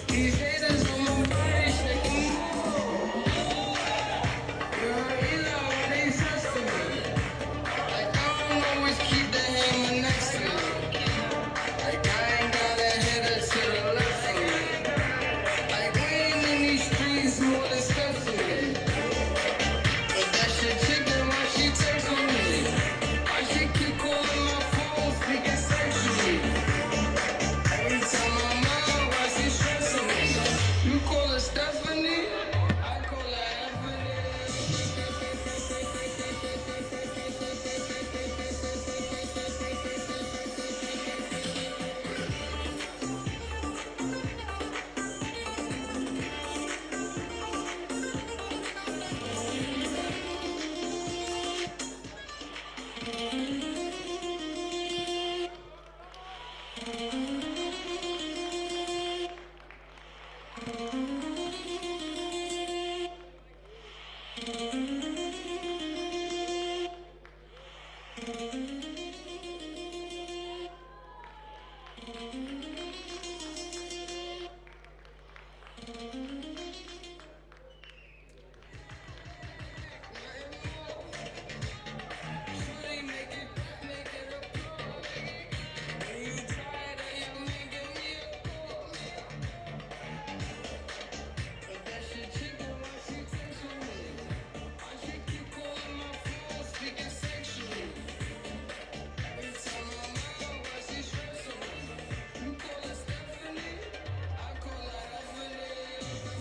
These haters on my body shaking. You know when they trusting me. Like I don't always keep the hammer next to me. Like I ain't got a header to the left of me. Like we ain't in these streets more than stuff to me. But that shit chicken, why she texting me? Why she keep calling my phone, speaking sexually? Every time I'm out, why she stressing me? You call her Stephanie, I call her Anthony. Shorty, make it a call. When you tired of your man, give me a call. But that shit chicken, why she texting me? Why she keep calling my phone, speaking sexually? Every time I'm out, why she stressing me? You call her Stephanie, I call her Anthony.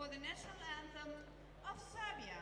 for the national anthem of Serbia.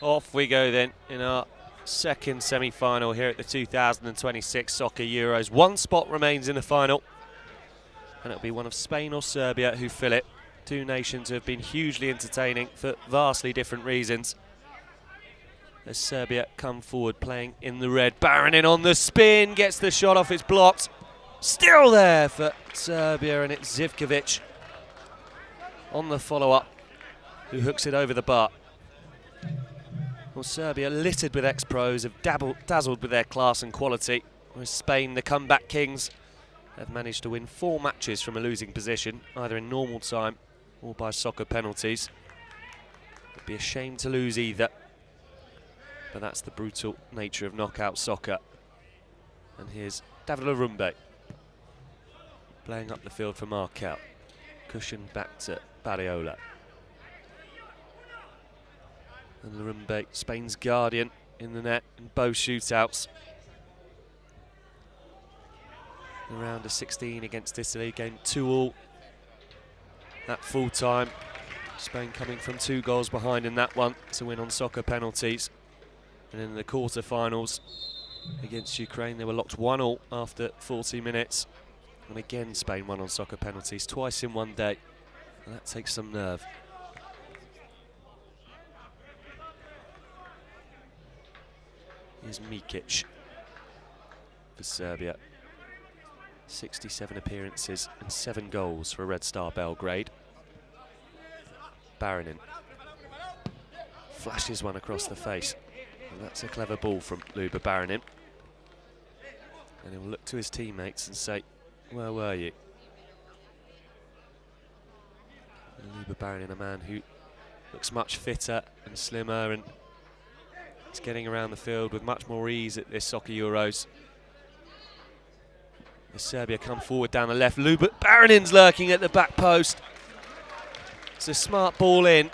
Off we go then in our second semi-final here at the 2026 Soccer Euros. One spot remains in the final, and it'll be one of Spain or Serbia who fill it. Two nations who have been hugely entertaining for vastly different reasons. As Serbia come forward playing in the red. Baronin on the spin, gets the shot off, it's blocked. Still there for Serbia, and it's Zivkovic on the follow-up who hooks it over the bar. Well, Serbia, littered with ex-pros, have dazzled with their class and quality, whereas Spain, the comeback kings, have managed to win 4 matches from a losing position, either in normal time or by soccer penalties. It'd be a shame to lose either, but that's the brutal nature of knockout soccer. And here's David Larumbe playing up the field for Markel. Cushion back to Barriola. And Larumbe, Spain's guardian, in the net in both shootouts. The round of 16 against Italy, game 2-2 at full time. Spain coming from 2 goals behind in that one to win on soccer penalties. And in the quarter-finals against Ukraine, they were locked 1-1 after 40 minutes. And again, Spain won on soccer penalties twice in one day. And that takes some nerve. Here's Mikic for Serbia. 67 appearances and 7 goals for Red Star Belgrade. Baronin flashes one across the face. And that's a clever ball from Luba Baronin. And he'll look to his teammates and say, where were you? And Luba Baronin, a man who looks much fitter and slimmer, and is getting around the field with much more ease at this Soccer Euros. As Serbia come forward down the left, Luba Baronin's lurking at the back post. It's a smart ball in.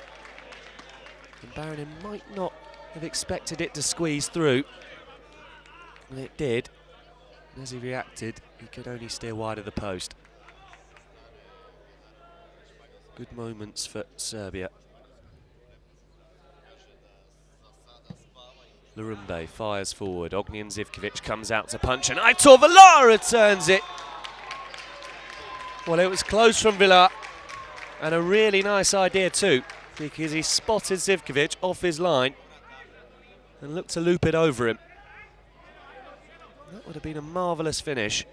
And Baronin might not have expected it to squeeze through. And it did. And as he reacted, he could only steer wide of the post. Good moments for Serbia. Larumbe fires forward. Ognjen Zivkovic comes out to punch, and Aitor Villar returns it. Well, it was close from Villar, and a really nice idea too, because he spotted Zivkovic off his line and looked to loop it over him. That would have been a marvellous finish.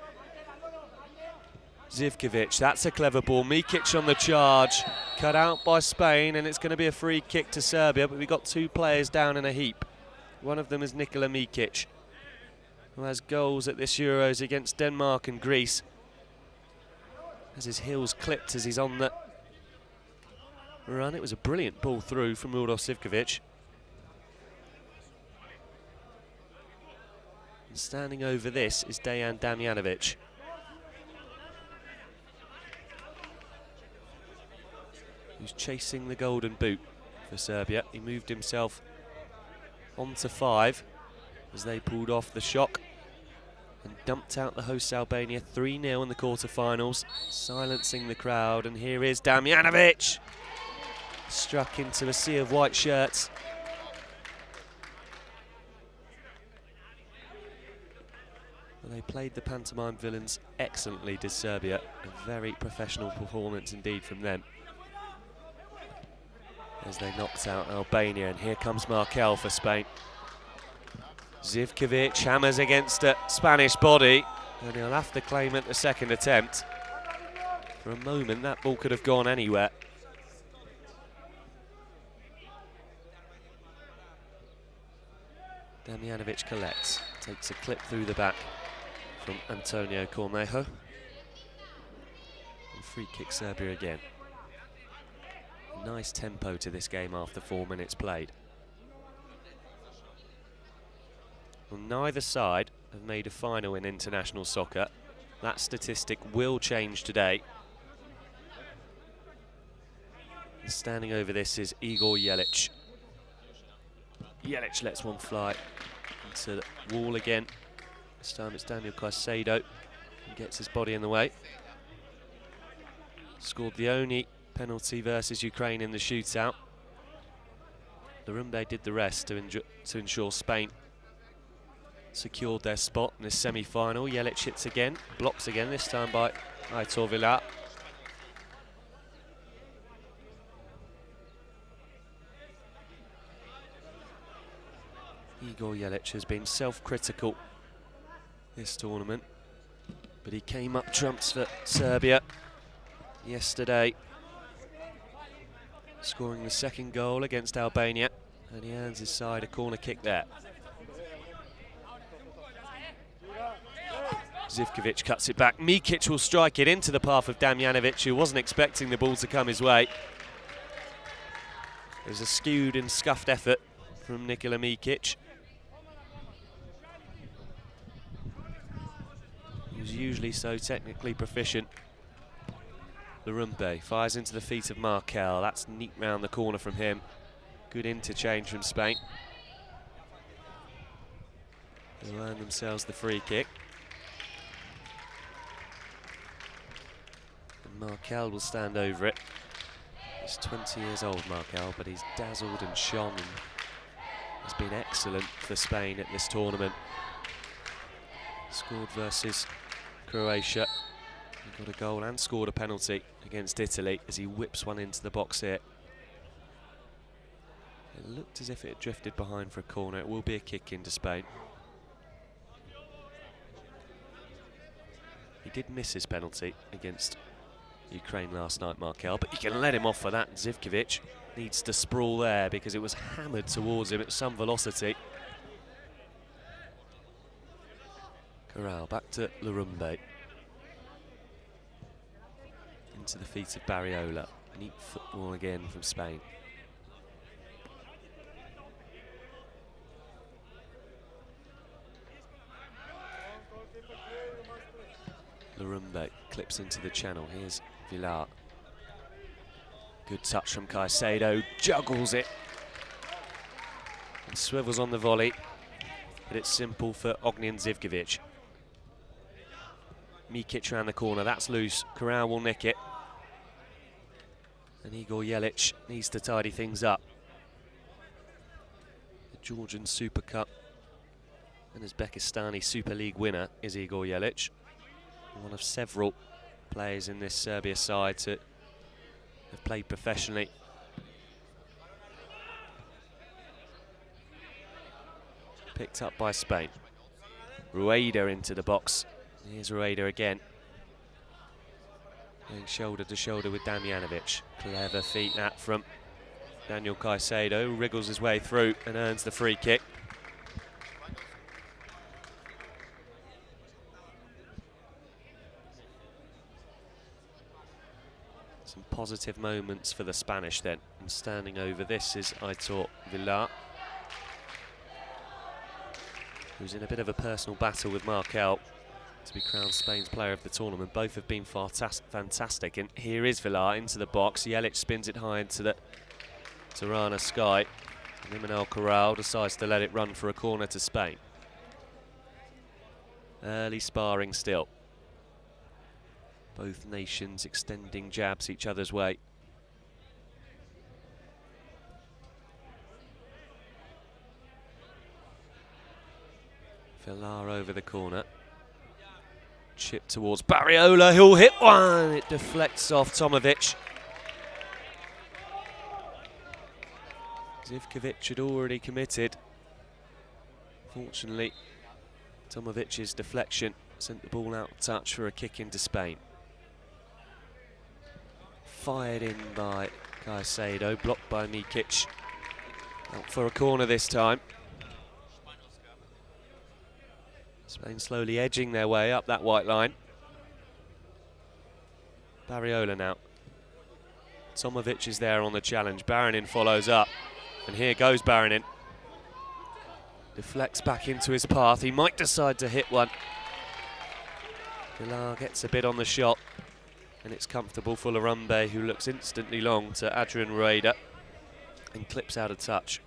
Zivkovic, that's a clever ball. Mikic on the charge, cut out by Spain, and it's going to be a free kick to Serbia, but we've got 2 players down in a heap. One of them is Nikola Mikic, who has goals at this Euros against Denmark and Greece. Has his heels clipped as he's on the run. It was a brilliant ball through from Milorad Zivkovic. And standing over this is Dejan Damjanovic. Who's chasing the golden boot for Serbia. He moved himself onto 5 as they pulled off the shock and dumped out the hosts Albania 3-0 in the quarter-finals, silencing the crowd. And here is Damjanovic, struck into a sea of white shirts. Well, they played the pantomime villains excellently, did Serbia. A very professional performance indeed from them, as they knocked out Albania. And here comes Markel for Spain. Zivkovic hammers against a Spanish body, and he'll have to claim at the second attempt. For a moment, that ball could have gone anywhere. Damjanovic collects, takes a clip through the back from Antonio Cornejo. And free kick Serbia again. Nice tempo to this game after 4 minutes played. Well, neither side have made a final in international soccer. That statistic will change today. And standing over this is Igor Jelic. Jelic lets one fly into the wall again. This time it's Daniel Caicedo who gets his body in the way. Scored the only penalty versus Ukraine in the shootout. Larumbe did the rest to ensure Spain secured their spot in this semi-final. Jelic hits again, blocks again, this time by Aitor Villar. Igor Jelic has been self-critical this tournament, but he came up trumps for Serbia yesterday, scoring the second goal against Albania, and he earns his side a corner kick there. Zivkovic cuts it back. Mikic will strike it into the path of Damjanovic, who wasn't expecting the ball to come his way. It was a skewed and scuffed effort from Nikola Mikic. He was usually so technically proficient. Larumbe fires into the feet of Markel. That's neat round the corner from him. Good interchange from Spain. They'll earn themselves the free kick. And Markel will stand over it. He's 20 years old, Markel, but he's dazzled and shone and has been excellent for Spain at this tournament. Scored versus Croatia. He got a goal and scored a penalty against Italy as he whips one into the box here. It looked as if it had drifted behind for a corner. It will be a kick into Spain. He did miss his penalty against Ukraine last night, Markel, but you can let him off for that. Zivkovic needs to sprawl there because it was hammered towards him at some velocity. Corral back to Larumbe. Into the feet of Barriola. Neat football again from Spain. Larumbe clips into the channel. Here's Villar. Good touch from Caicedo. Juggles it. And swivels on the volley. But it's simple for Ognjen Zivkovic. Mikic round the corner. That's loose. Corral will nick it. And Igor Jelic needs to tidy things up. The Georgian Super Cup and Uzbekistani Super League winner is Igor Jelic. One of several players in this Serbia side to have played professionally. Picked up by Spain. Rueda into the box. Here's Rueda again. Going shoulder to shoulder with Damjanovic. Clever feet that from Daniel Caicedo. Wriggles his way through and earns the free kick. Some positive moments for the Spanish then. And standing over this is Aitor Villar, who's in a bit of a personal battle with Markel to be crowned Spain's player of the tournament. Both have been fantastic. And here is Villar into the box. Jelic spins it high into the Tirana sky. And Emmanuel Corral decides to let it run for a corner to Spain. Early sparring still. Both nations extending jabs each other's way. Villar over the corner. Chip towards Barriola, who'll hit one. It deflects off Tomovic. Zivkovic had already committed. Fortunately, Tomovic's deflection sent the ball out of touch for a kick into Spain. Fired in by Caicedo, blocked by Mikic. Out for a corner this time. Spain slowly edging their way up that white line. Barriola now. Tomovic is there on the challenge. Baranin follows up. And here goes Baranin. Deflects back into his path. He might decide to hit one. Villar gets a bit on the shot. And it's comfortable for Larumbe, who looks instantly long to Adrian Rueda and clips out of touch.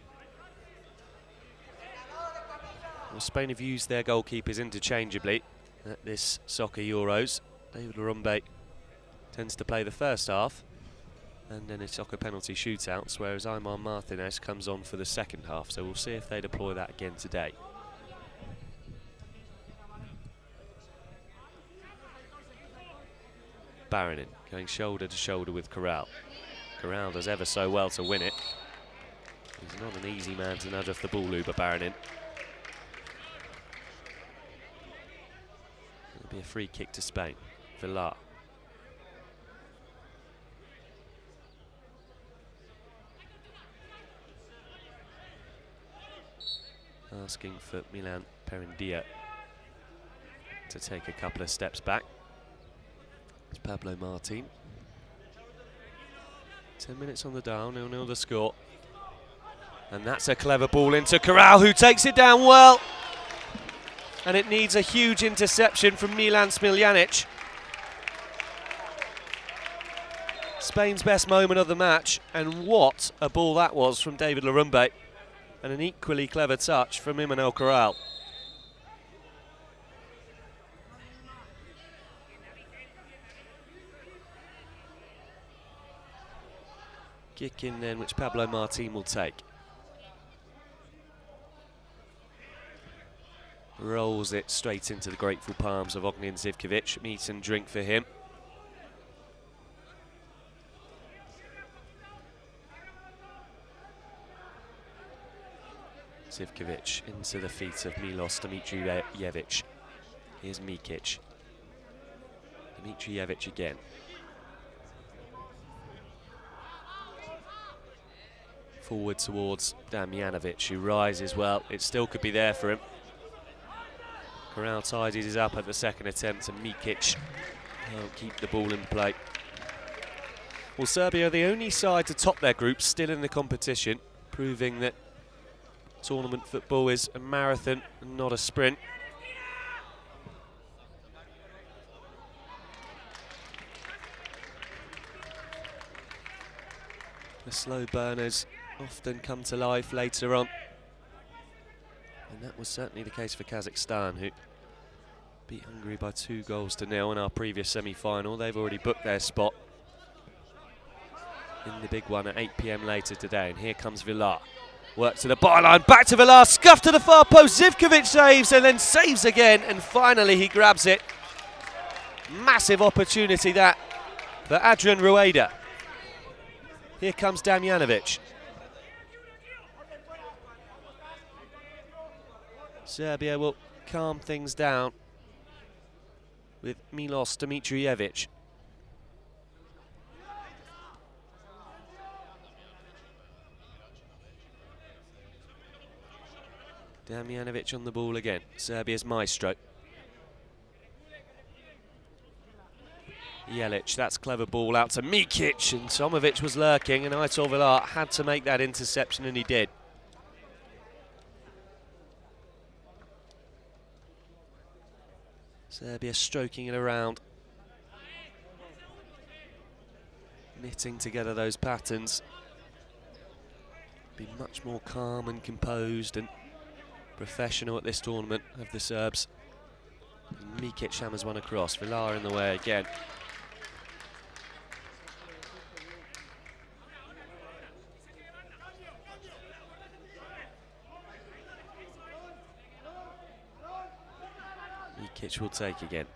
Well, Spain have used their goalkeepers interchangeably at this Soccer Euros. David Larumbe tends to play the first half, and then a soccer penalty shootouts, whereas Aymar Martinez comes on for the second half, so we'll see if they deploy that again today. Barronin going shoulder to shoulder with Corral. Corral does ever so well to win it. He's not an easy man to nudge off the ball, Uber Barronin. It'll be a free kick to Spain. Villar. Asking for Milan Perendia to take a couple of steps back. It's Pablo Martin. 10 minutes on the dial, 0-0 the score. And that's a clever ball into Corral, who takes it down well. And it needs a huge interception from Milan Smiljanic. Spain's best moment of the match, and what a ball that was from David Larumbe. And an equally clever touch from Imanol Corral. Kick in then, which Pablo Martin will take. Rolls it straight into the grateful palms of Ognjen Zivkovic. Meat and drink for him. Zivkovic into the feet of Milos Dimitrijevic. Here's Mikic. Dimitrijevic again. Forward towards Damjanovic, who rises well. It still could be there for him. Corral tidies up at the second attempt, and Mikic won't keep the ball in play. Well, Serbia are the only side to top their group still in the competition, proving that tournament football is a marathon and not a sprint. The slow burners often come to life later on. And that was certainly the case for Kazakhstan, who beat Hungary by 2-0 in our previous semi-final. They've already booked their spot in the big one at 8 PM later today. And here comes Villar. Work to the byline, back to Villar, scuff to the far post. Zivkovic saves and then saves again, and finally he grabs it. Massive opportunity that for Adrian Rueda. Here comes Damjanovic. Serbia will calm things down with Milos Dimitrijevic. Damjanovic on the ball again, Serbia's maestro. Jelic, that's clever ball out to Mikic, and Tomovic was lurking, and Aitor Villar had to make that interception, and he did. Serbia stroking it around, knitting together those patterns. Be much more calm and composed and professional at this tournament of the Serbs. Mikic hammers one across, Villar in the way again. Mikic will take again.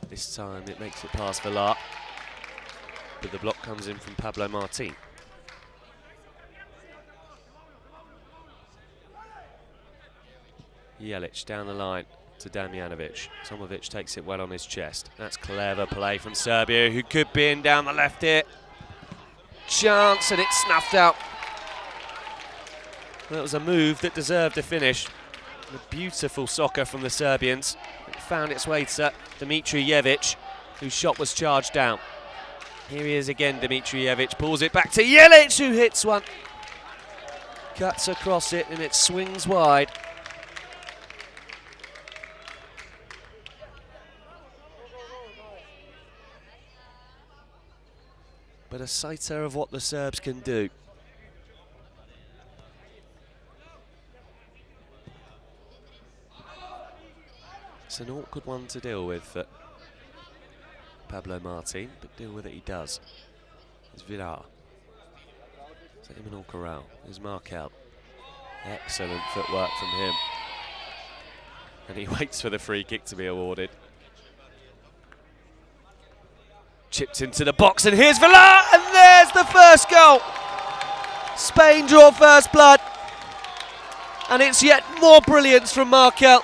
This time it makes it past Villar, but the block comes in from Pablo Martin. Jelic down the line to Damjanovic. Tomovic takes it well on his chest. That's clever play from Serbia, who could be in down the left here. Chance, and it's snuffed out. That was a move that deserved a finish. A beautiful soccer from the Serbians. It found its way to Dimitrijevic, whose shot was charged down. Here he is again, Dimitrijevic pulls it back to Jelic, who hits one. Cuts across it, and it swings wide. But a sighter of what the Serbs can do. It's an awkward one to deal with. Pablo Martin, but deal with it he does. It's Villar. Is that him and Corral? There's Markel. Excellent footwork from him. And he waits for the free kick to be awarded. Chipped into the box, and here's Villar, and there's the first goal. Spain draw first blood, and it's yet more brilliance from Markel,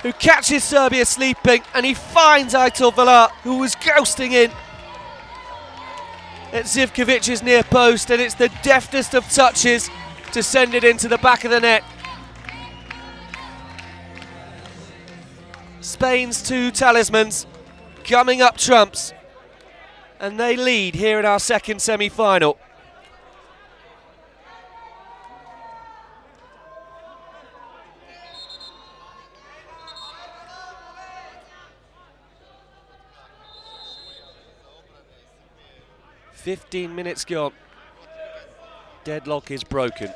who catches Serbia sleeping, and he finds Aitor Villar, who was ghosting in at Zivkovic's near post, and it's the deftest of touches to send it into the back of the net. Spain's two talismans coming up trumps, and they lead here in our second semi-final. "15 minutes gone. Deadlock is broken."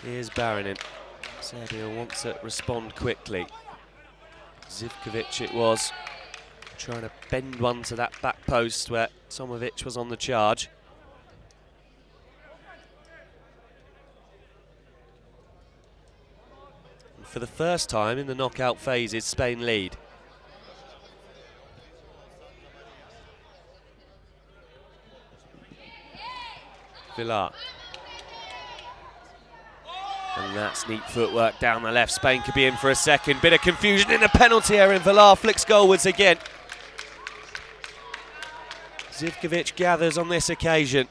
Here's Barinin. Serbia wants to respond quickly. Zivkovic it was, trying to bend one to that back post where Tomovic was on the charge. And for the first time in the knockout phases, Spain lead. Villar. And that's neat footwork down the left. Spain could be in for a second. Bit of confusion in the penalty area, and Villar flicks goalwards again. Zivkovic gathers on this occasion.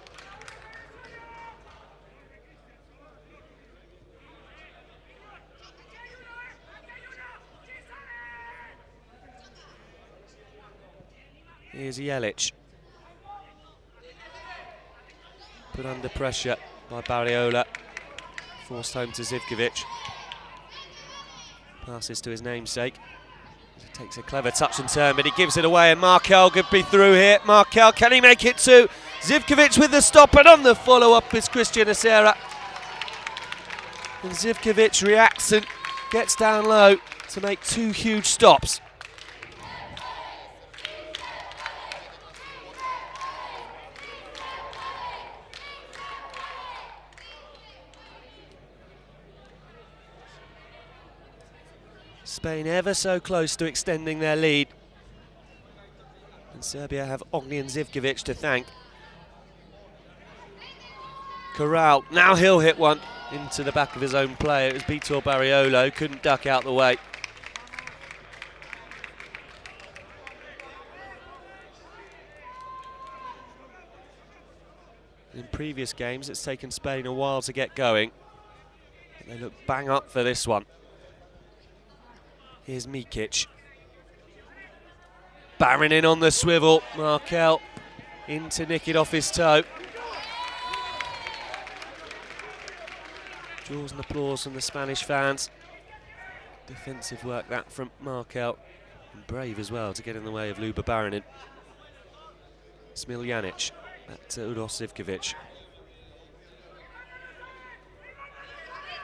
Here's Jelic. Put under pressure by Barriola. Forced home to Zivkovic. Passes to his namesake. He takes a clever touch and turn, but he gives it away, and Markel could be through here. Markel, can he make it two? Zivkovic with the stop, and on the follow-up is Christian Acera. And Zivkovic reacts and gets down low to make two huge stops. Spain ever so close to extending their lead. And Serbia have Ognjen Zivkovic to thank. Corral, now he'll hit one into the back of his own player. It was Vitor Barriola who couldn't duck out the way. In previous games, it's taken Spain a while to get going. But they look bang up for this one. Here's Mikic. Barinin on the swivel. Markel in to nick it off his toe. Draws and applause from the Spanish fans. Defensive work that from Markel. And brave as well to get in the way of Luba Barinin. Smiljanic. Back to Uros Zivkovic.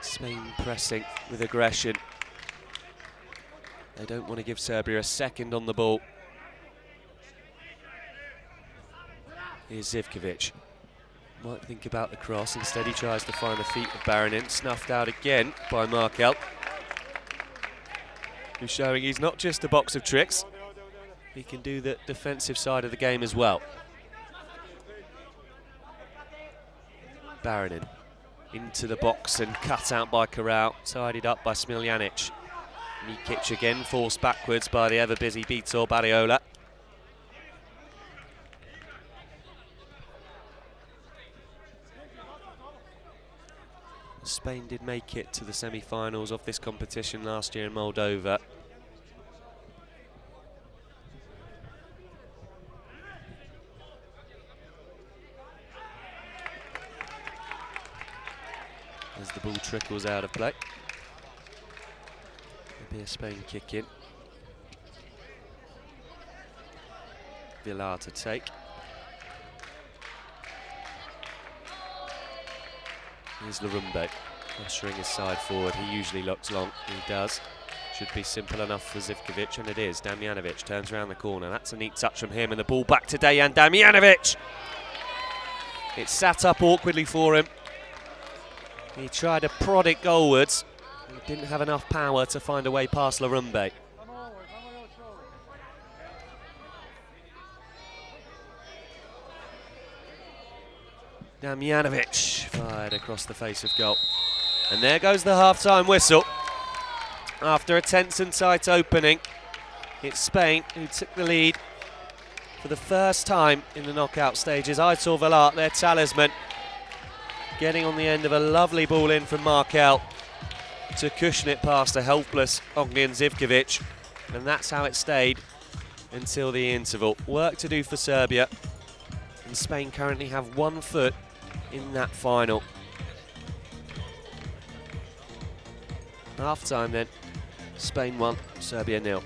Spain pressing with aggression. They don't want to give Serbia a second on the ball. Here's Zivkovic. Might think about the cross. Instead he tries to find the feet of Barinin. Snuffed out again by Markel, who's showing he's not just a box of tricks. He can do the defensive side of the game as well. Barinin into the box and cut out by Corral. Tidied up by Smiljanic. Mikic again, forced backwards by the ever-busy Vitor Barriola. Spain did make it to the semi-finals of this competition last year in Moldova. As the ball trickles out of play. Be a Spain kick in. Villar to take. Here's Larumbe, ushering his side forward. He usually looks long, he does. Should be simple enough for Zivkovic, and it is. Damjanovic turns around the corner. That's a neat touch from him, and the ball back to Dejan Damjanovic. It's sat up awkwardly for him. He tried to prod it goalwards. He didn't have enough power to find a way past Larumbe. Damjanovic fired across the face of goal. And there goes the half-time whistle. After a tense and tight opening, it's Spain who took the lead for the first time in the knockout stages. Aitor Velat, their talisman, getting on the end of a lovely ball in from Markel to cushion it past a helpless Ognjen Zivkovic. And that's how it stayed until the interval. Work to do for Serbia. And Spain currently have 1 foot in that final. Half time then, Spain 1, Serbia 0.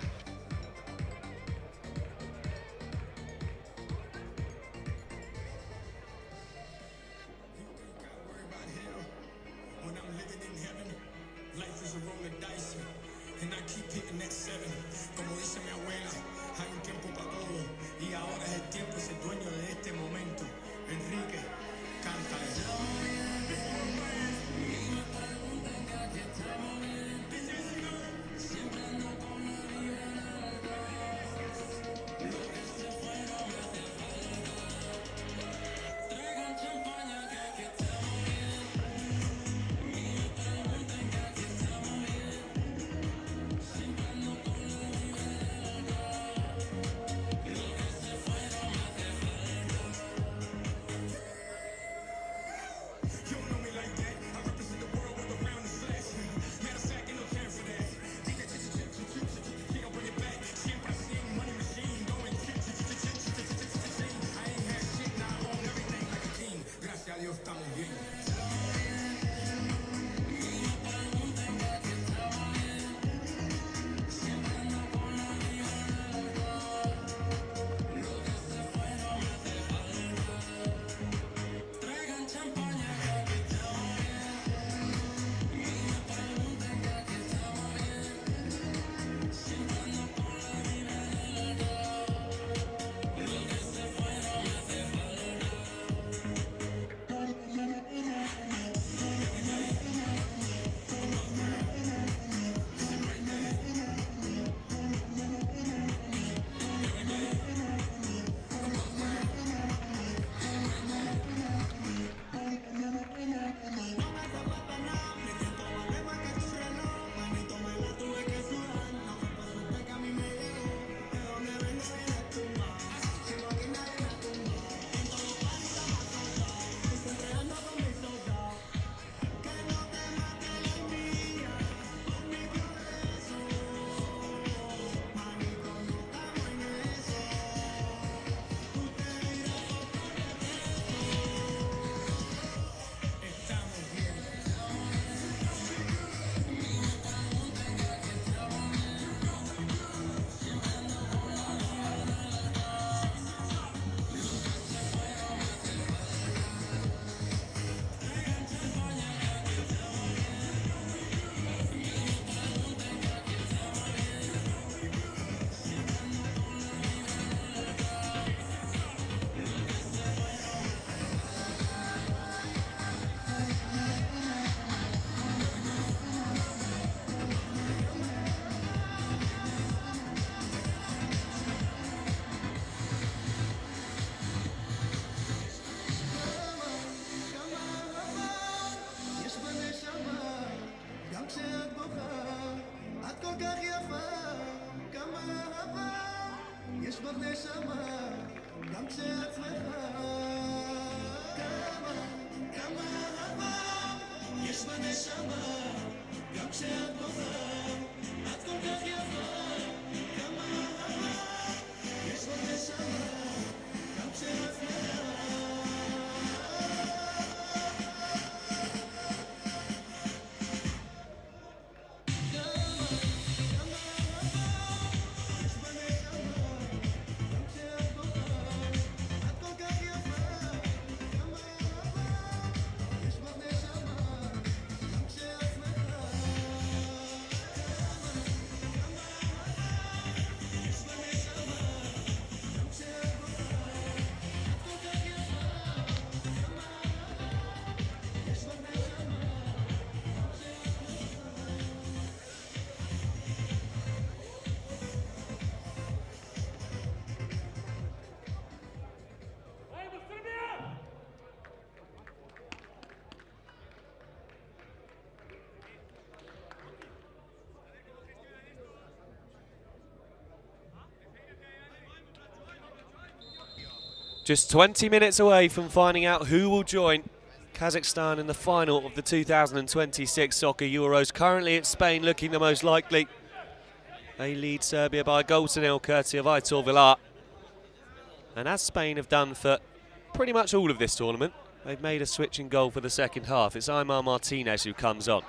Just 20 minutes away from finding out who will join Kazakhstan in the final of the 2026 Soccer Euros. Currently it's Spain looking the most likely. They lead Serbia by a goal to nil, courtesy of Aitor Villar. And as Spain have done for pretty much all of this tournament, they've made a switching goal for the second half. It's Aimar Martinez who comes on.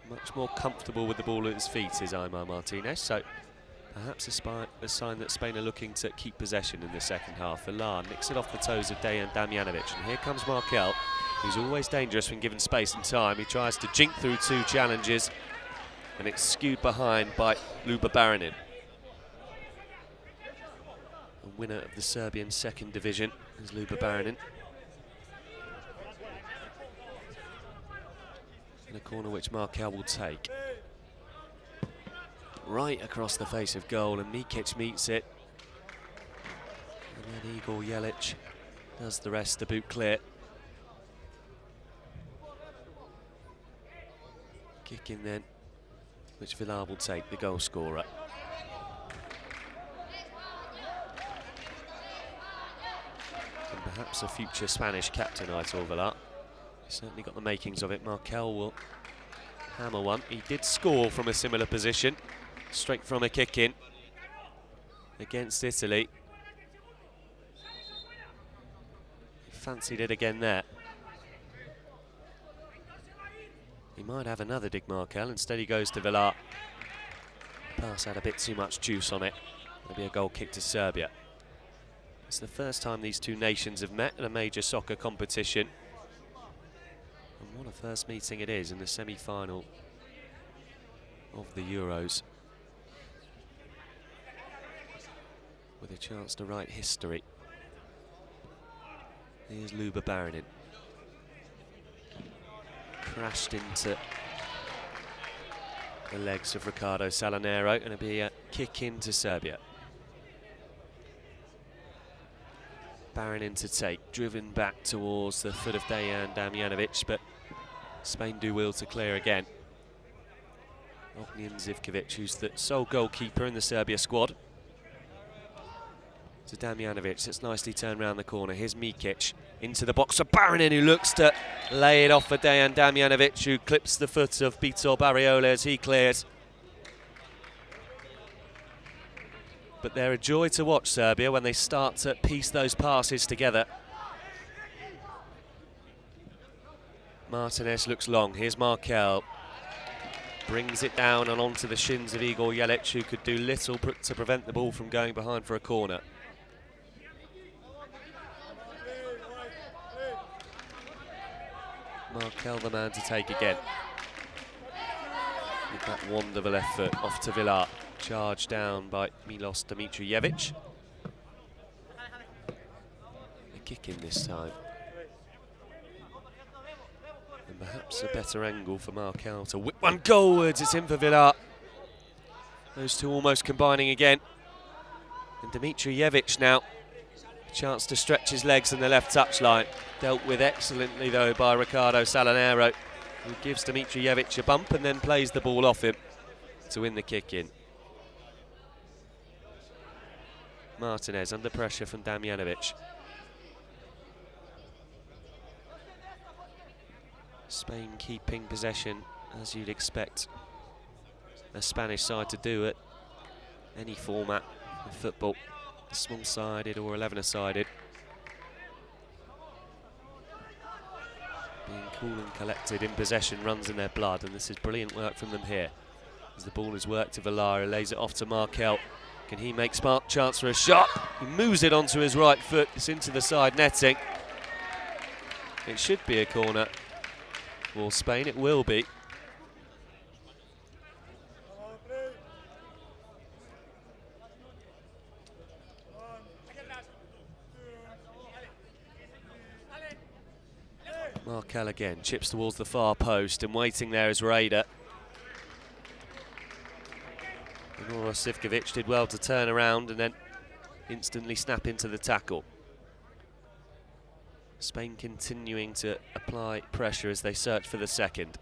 Much more comfortable with the ball at his feet is Aimar Martinez, so perhaps a sign that Spain are looking to keep possession in the second half. Villar nicks it off the toes of Dejan Damjanovic, and here comes Markel, who's always dangerous when given space and time. He tries to jink through two challenges, and it's skewed behind by Luba Baranin. The winner of the Serbian second division is Luba Baranin. In a corner which Markel will take. Right across the face of goal, and Mikic meets it. And then Igor Jelic does the rest to boot clear. Kick in then, which Villar will take, the goal scorer. And perhaps a future Spanish captain, Aitor Villar. He's certainly got the makings of it. Markel will hammer one. He did score from a similar position, straight from a kick in against Italy. He fancied it again there. He might have another dig, Markel. Instead he goes to Villar. Pass had a bit too much juice on it. There'll be a goal kick to Serbia. It's the first time these two nations have met in a major soccer competition. And what a first meeting it is in the semi-final of the Euros, with a chance to write history. Here's Luba Baranin. Crashed into the legs of Ricardo Salanero, and it'll be a kick into Serbia. Baranin to take, driven back towards the foot of Dejan Damjanovic, but Spain do will to clear again. Ognjen Zivkovic, who's the sole goalkeeper in the Serbia squad. To Damjanovic, that's nicely turned round the corner. Here's Mikic into the box for Baranin, who looks to lay it off for Dejan Damjanovic, who clips the foot of Vitor Barriola as he clears. But they're a joy to watch, Serbia, when they start to piece those passes together. Martinez looks long. Here's Markel. Brings it down and onto the shins of Igor Jelic, who could do little to prevent the ball from going behind for a corner. Markel the man to take again. With that wand of a left foot off to Villar. Charged down by Milos Dimitrijevic. A kick in this time. And perhaps a better angle for Markel to whip one goalwards. It's in for Villar. Those two almost combining again. And Dimitrijevic now. A chance to stretch his legs in the left touchline. Dealt with excellently though by Ricardo Salanero, who gives Dimitrijevic a bump and then plays the ball off him to win the kick in. Martinez under pressure from Damjanovic. Spain keeping possession, as you'd expect a Spanish side to do at any format of football, small-sided or 11-a-sided. Being cool and collected in possession runs in their blood, and this is brilliant work from them here. As the ball is worked to Villar, who lays it off to Markel. Can he make smart chance for a shot? He moves it onto his right foot. It's into the side netting. It should be a corner for Spain. It will be. Markel again, chips towards the far post, and waiting there is Raider. Milos Sivkovic did well to turn around and then instantly snap into the tackle. Spain continuing to apply pressure as they search for the second.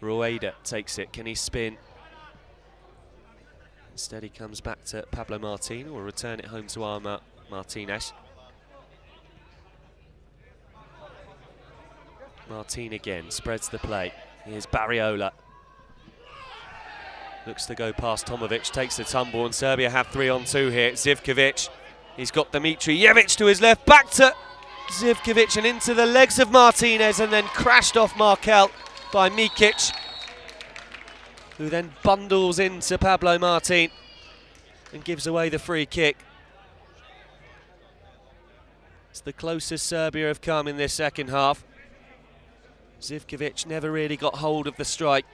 Rueda takes it, can he spin? Instead he comes back to Pablo Martin, or return it home to Aimar Martinez. Martin again, spreads the play. Here's Barriola. Looks to go past Tomovic, takes the tumble, and Serbia have 3-on-2 here. Zivkovic, he's got Dimitrijevic to his left, back to Zivkovic and into the legs of Martinez, and then crashed off Markel by Mikic, who then bundles into Pablo Martin and gives away the free kick. It's the closest Serbia have come in this second half. Zivkovic never really got hold of the strike.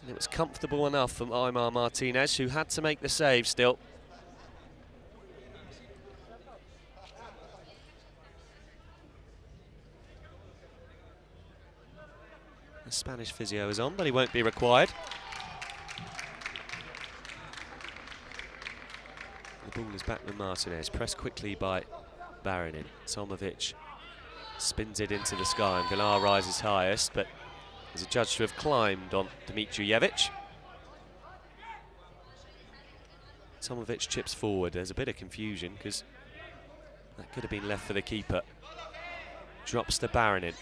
And it was comfortable enough from Aymar Martinez, who had to make the save still. The Spanish physio is on, but he won't be required. The ball is back with Martinez, pressed quickly by Barinin. Tomovic spins it into the sky, and Villar rises highest, but is adjudged to have climbed on Dimitrijevic. Tomovic chips forward. There's a bit of confusion because that could have been left for the keeper. Drops to Barinin.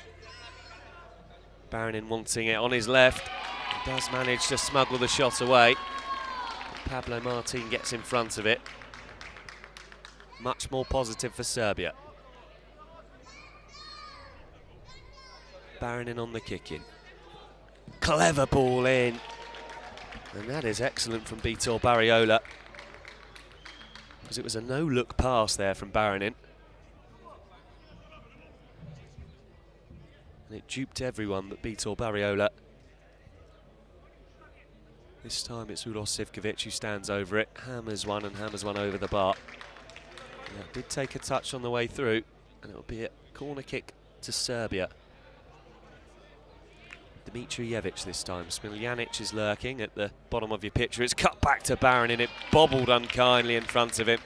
Barinin wanting it on his left. He does manage to smuggle the shot away. But Pablo Martin gets in front of it. Much more positive for Serbia. Barinin on the kick-in. Clever ball in. And that is excellent from Vitor Barriola, because it was a no-look pass there from Barinin. And it duped everyone but Vitor Barriola. This time it's Uros Zivkovic who stands over it, hammers one over the bar. Yeah, did take a touch on the way through, and it'll be a corner kick to Serbia. Dimitrijevic this time. Smiljanic is lurking at the bottom of your picture. It's cut back to Barinin. It bobbled unkindly in front of him.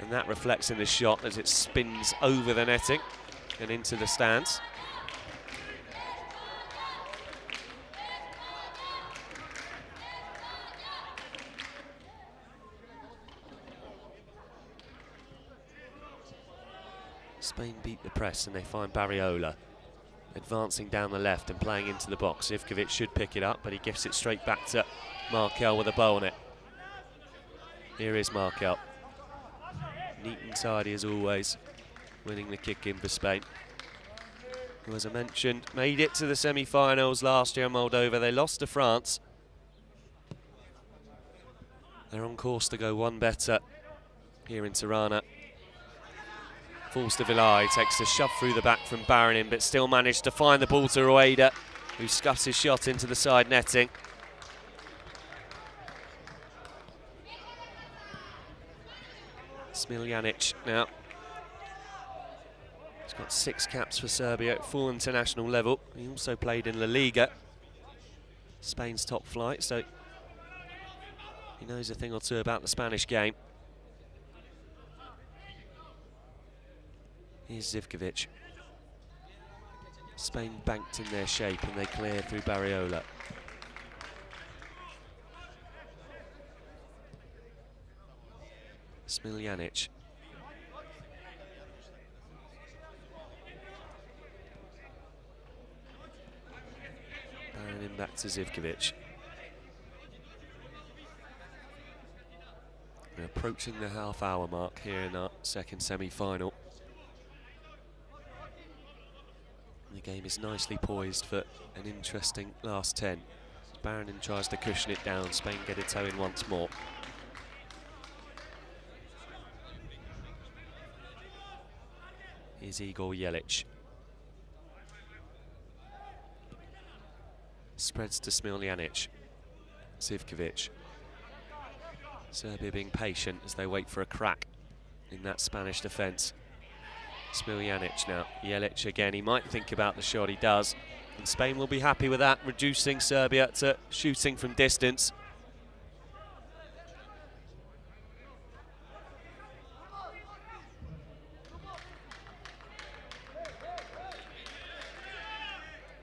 And that reflects in the shot as it spins over the netting and into the stands. Spain beat the press and they find Barriola advancing down the left and playing into the box. Zivkovic should pick it up, but he gives it straight back to Markel with a bow on it. Here is Markel. Neat and tidy as always, winning the kick in for Spain, who, as I mentioned, made it to the semi-finals last year in Moldova. They lost to France. They're on course to go one better here in Tirana. Falls to Villar, he takes a shove through the back from Barinin, but still managed to find the ball to Rueda, who scuffs his shot into the side netting. Smiljanic now. He's got 6 caps for Serbia at full international level. He also played in La Liga, Spain's top flight, so he knows a thing or two about the Spanish game. Here's Zivkovic. Spain banked in their shape and they clear through Barriola. Smiljanic. Barinin back to Zivkovic. We're approaching the half-hour mark here in our second semi-final. The game is nicely poised for an interesting last 10. Barinin tries to cushion it down. Spain get a toe in once more. Here's Igor Jelic. Spreads to Smiljanic. Zivkovic. Serbia being patient as they wait for a crack in that Spanish defence. Smiljanic now. Jelic again. He might think about the shot. He does. And Spain will be happy with that, reducing Serbia to shooting from distance.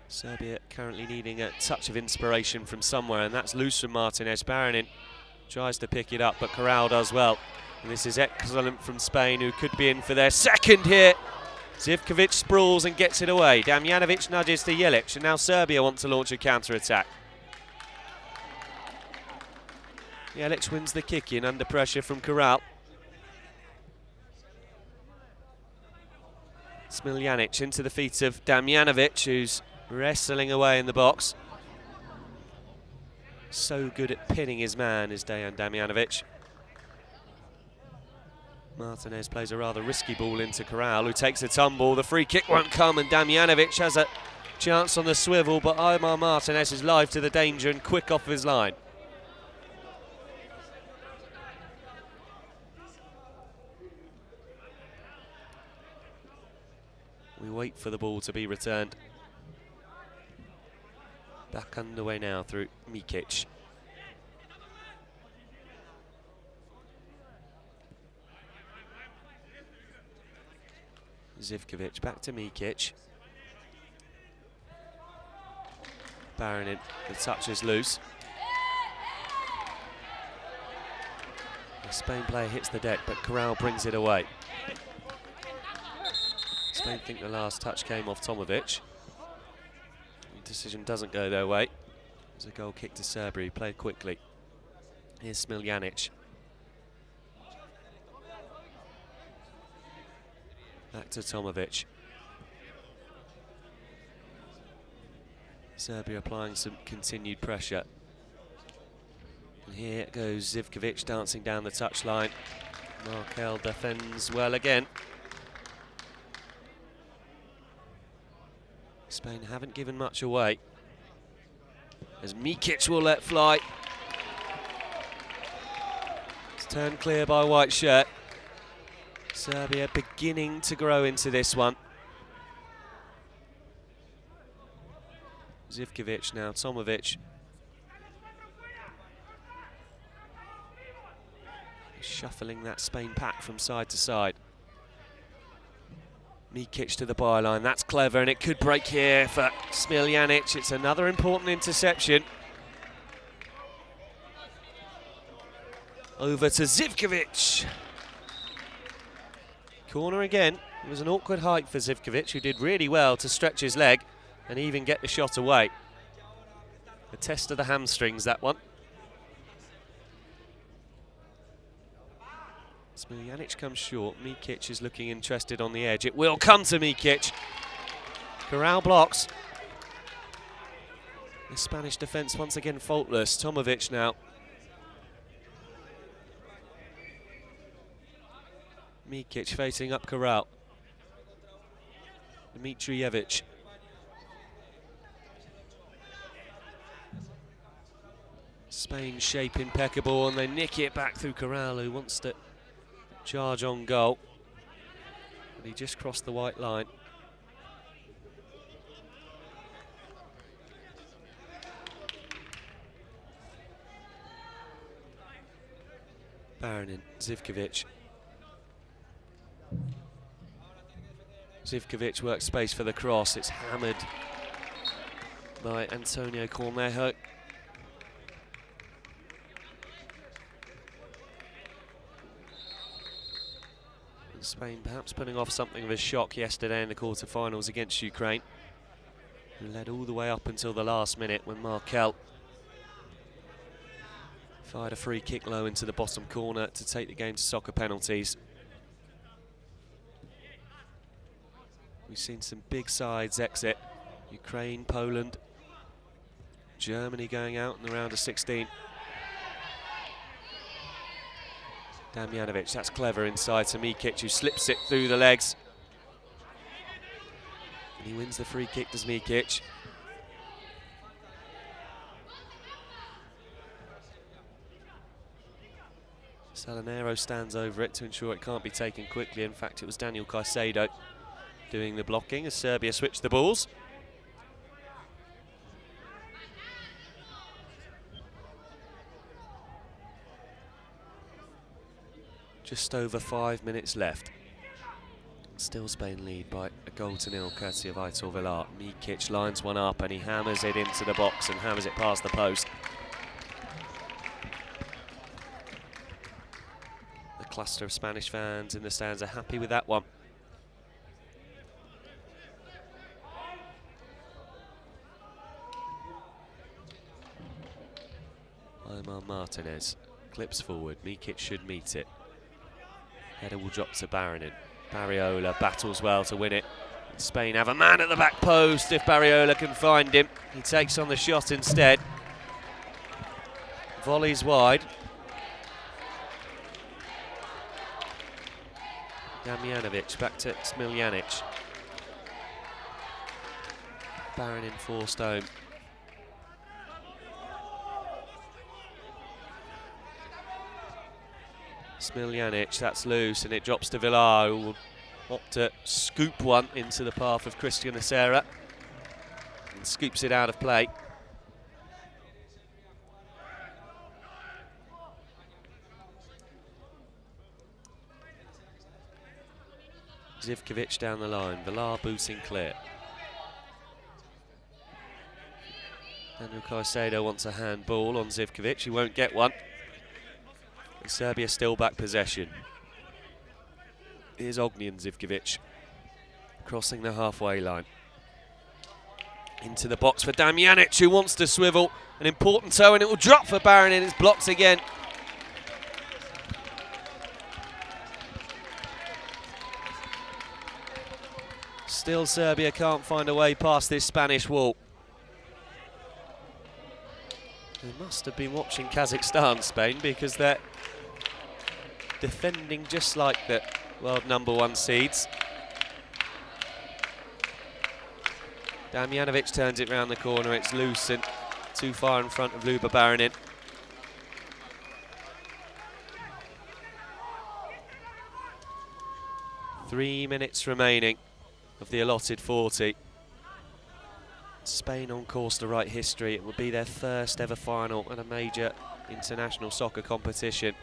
Serbia currently needing a touch of inspiration from somewhere, and that's loose from Martinez. Barinin Tries to pick it up, but Corral does well. And this is excellent from Spain, who could be in for their second here. Zivkovic sprawls and gets it away. Damjanovic nudges to Jelic, and now Serbia want to launch a counter-attack. Jelic wins the kick in under pressure from Corral. Smiljanic into the feet of Damjanovic, who's wrestling away in the box. So good at pinning his man is Dejan Damjanovic. Martinez plays a rather risky ball into Corral, who takes a tumble. The free kick won't come, and Damjanovic has a chance on the swivel, but Omar Martinez is live to the danger and quick off his line. We wait for the ball to be returned. Back underway now through Mikic. Zivkovic back to Mikic. Baronin, the touch is loose. The Spain player hits the deck, but Corral brings it away. Spain think the last touch came off Tomovic. The decision doesn't go their way. There's a goal kick to Serbia, played quickly. Here's Smiljanic. Back to Tomovic. Serbia applying some continued pressure. And here goes Zivkovic dancing down the touchline. Markel defends well again. Spain haven't given much away, as Mikic will let fly. It's turned clear by white shirt. Serbia beginning to grow into this one. Zivkovic now, Tomovic. Shuffling that Spain pack from side to side. Mikic to the byline, that's clever, and it could break here for Smiljanic. It's another important interception. Over to Zivkovic. Corner again. It was an awkward height for Zivkovic, who did really well to stretch his leg and even get the shot away. A test of the hamstrings, that one. Smiljanic comes short. Mikic is looking interested on the edge. It will come to Mikic. Corral blocks. The Spanish defence once again faultless. Tomovic now. Mikic facing up Corral. Dmitrijevic. Spain shape impeccable, and they nick it back through Corral, who wants to charge on goal. But he just crossed the white line. Baronin, Zivkovic. Zivkovic works space for the cross. It's hammered by Antonio Cornejo. Spain perhaps putting off something of a shock yesterday in the quarter-finals against Ukraine, who led all the way up until the last minute when Markel fired a free kick low into the bottom corner to take the game to soccer penalties. We've seen some big sides exit. Ukraine, Poland, Germany going out in the round of 16. Damjanovic, that's clever inside to Mikic, who slips it through the legs. And he wins the free kick, does Mikic. Salinero stands over it to ensure it can't be taken quickly. In fact, it was Daniel Caicedo doing the blocking as Serbia switched the balls. Just over 5 minutes left. Still Spain lead by a goal to nil, courtesy of Aitor Villar. Mikic lines one up and he hammers it into the box and hammers it past the post. cluster of Spanish fans in the stands are happy with that one. Omar Martinez clips forward. Mikic should meet it. Header will drop to Barinin. Barriola battles well to win it. Spain have a man at the back post if Barriola can find him. He takes on the shot instead. Volleys wide. Damjanovic back to Smiljanic. Barinin forced home. Smiljanic, that's loose, and it drops to Villar, who will opt to scoop one into the path of Christian Acera and scoops it out of play. Zivkovic down the line, Villar booting clear. Daniel Caicedo wants a handball on Zivkovic, he won't get one. Serbia still back possession. Here's Ognjen Zivkovic crossing the halfway line. Into the box for Damjanic, who wants to swivel. An important toe, and it will drop for Barinin. It's blocked again. Still Serbia can't find a way past this Spanish wall. They must have been watching Kazakhstan, Spain, because they're defending just like the world #1 seeds. Damjanovic turns it round the corner, it's loose and too far in front of Luba Barinin. Three minutes remaining of the allotted 40. Spain on course to write history. It would be their first ever final at a major international soccer competition.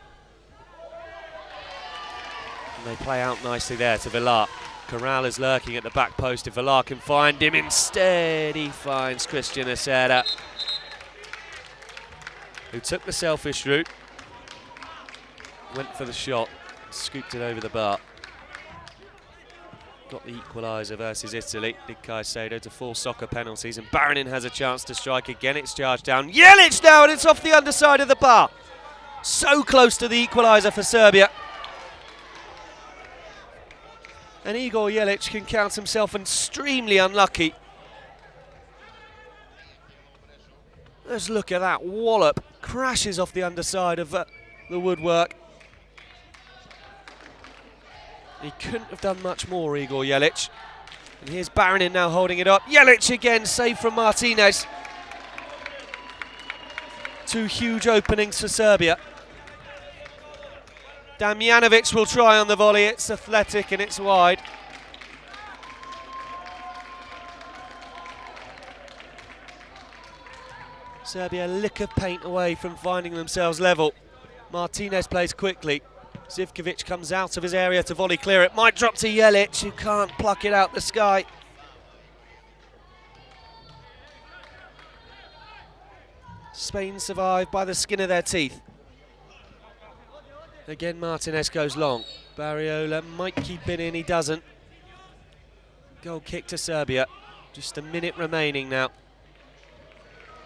And they play out nicely there to Villar. Corral is lurking at the back post. If Villar can find him, instead he finds Christian Acera, who took the selfish route, went for the shot, scooped it over the bar. Got the equaliser versus Italy. Did Caicedo to 4 soccer penalties, and Barinin has a chance to strike again. It's charged down. Jelic now, and it's off the underside of the bar. So close to the equaliser for Serbia. And Igor Jelic can count himself extremely unlucky. Let's look at that wallop. Crashes off the underside of the woodwork. He couldn't have done much more, Igor Jelic. And here's Barinin now holding it up. Jelic again, save from Martinez. 2 huge openings for Serbia. Damjanovic will try on the volley. It's athletic and it's wide. Serbia a lick of paint away from finding themselves level. Martinez plays quickly. Zivkovic comes out of his area to volley clear. It might drop to Jelic, who can't pluck it out the sky. Spain survive by the skin of their teeth. Again, Martinez goes long. Barriola might keep it in, he doesn't. Goal kick to Serbia. Just a minute remaining now.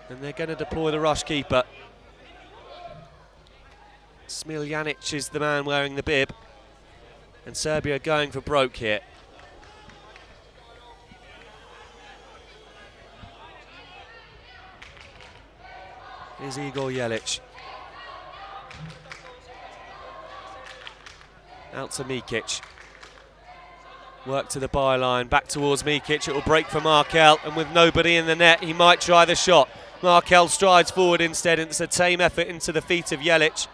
And they're going to deploy the rush keeper. Smiljanic is the man wearing the bib. And Serbia are going for broke here. Here's Igor Jelic. Out to Mikic. Work to the byline, back towards Mikic. It will break for Markel, and with nobody in the net, he might try the shot. Markel strides forward instead, and it's a tame effort into the feet of Jelic,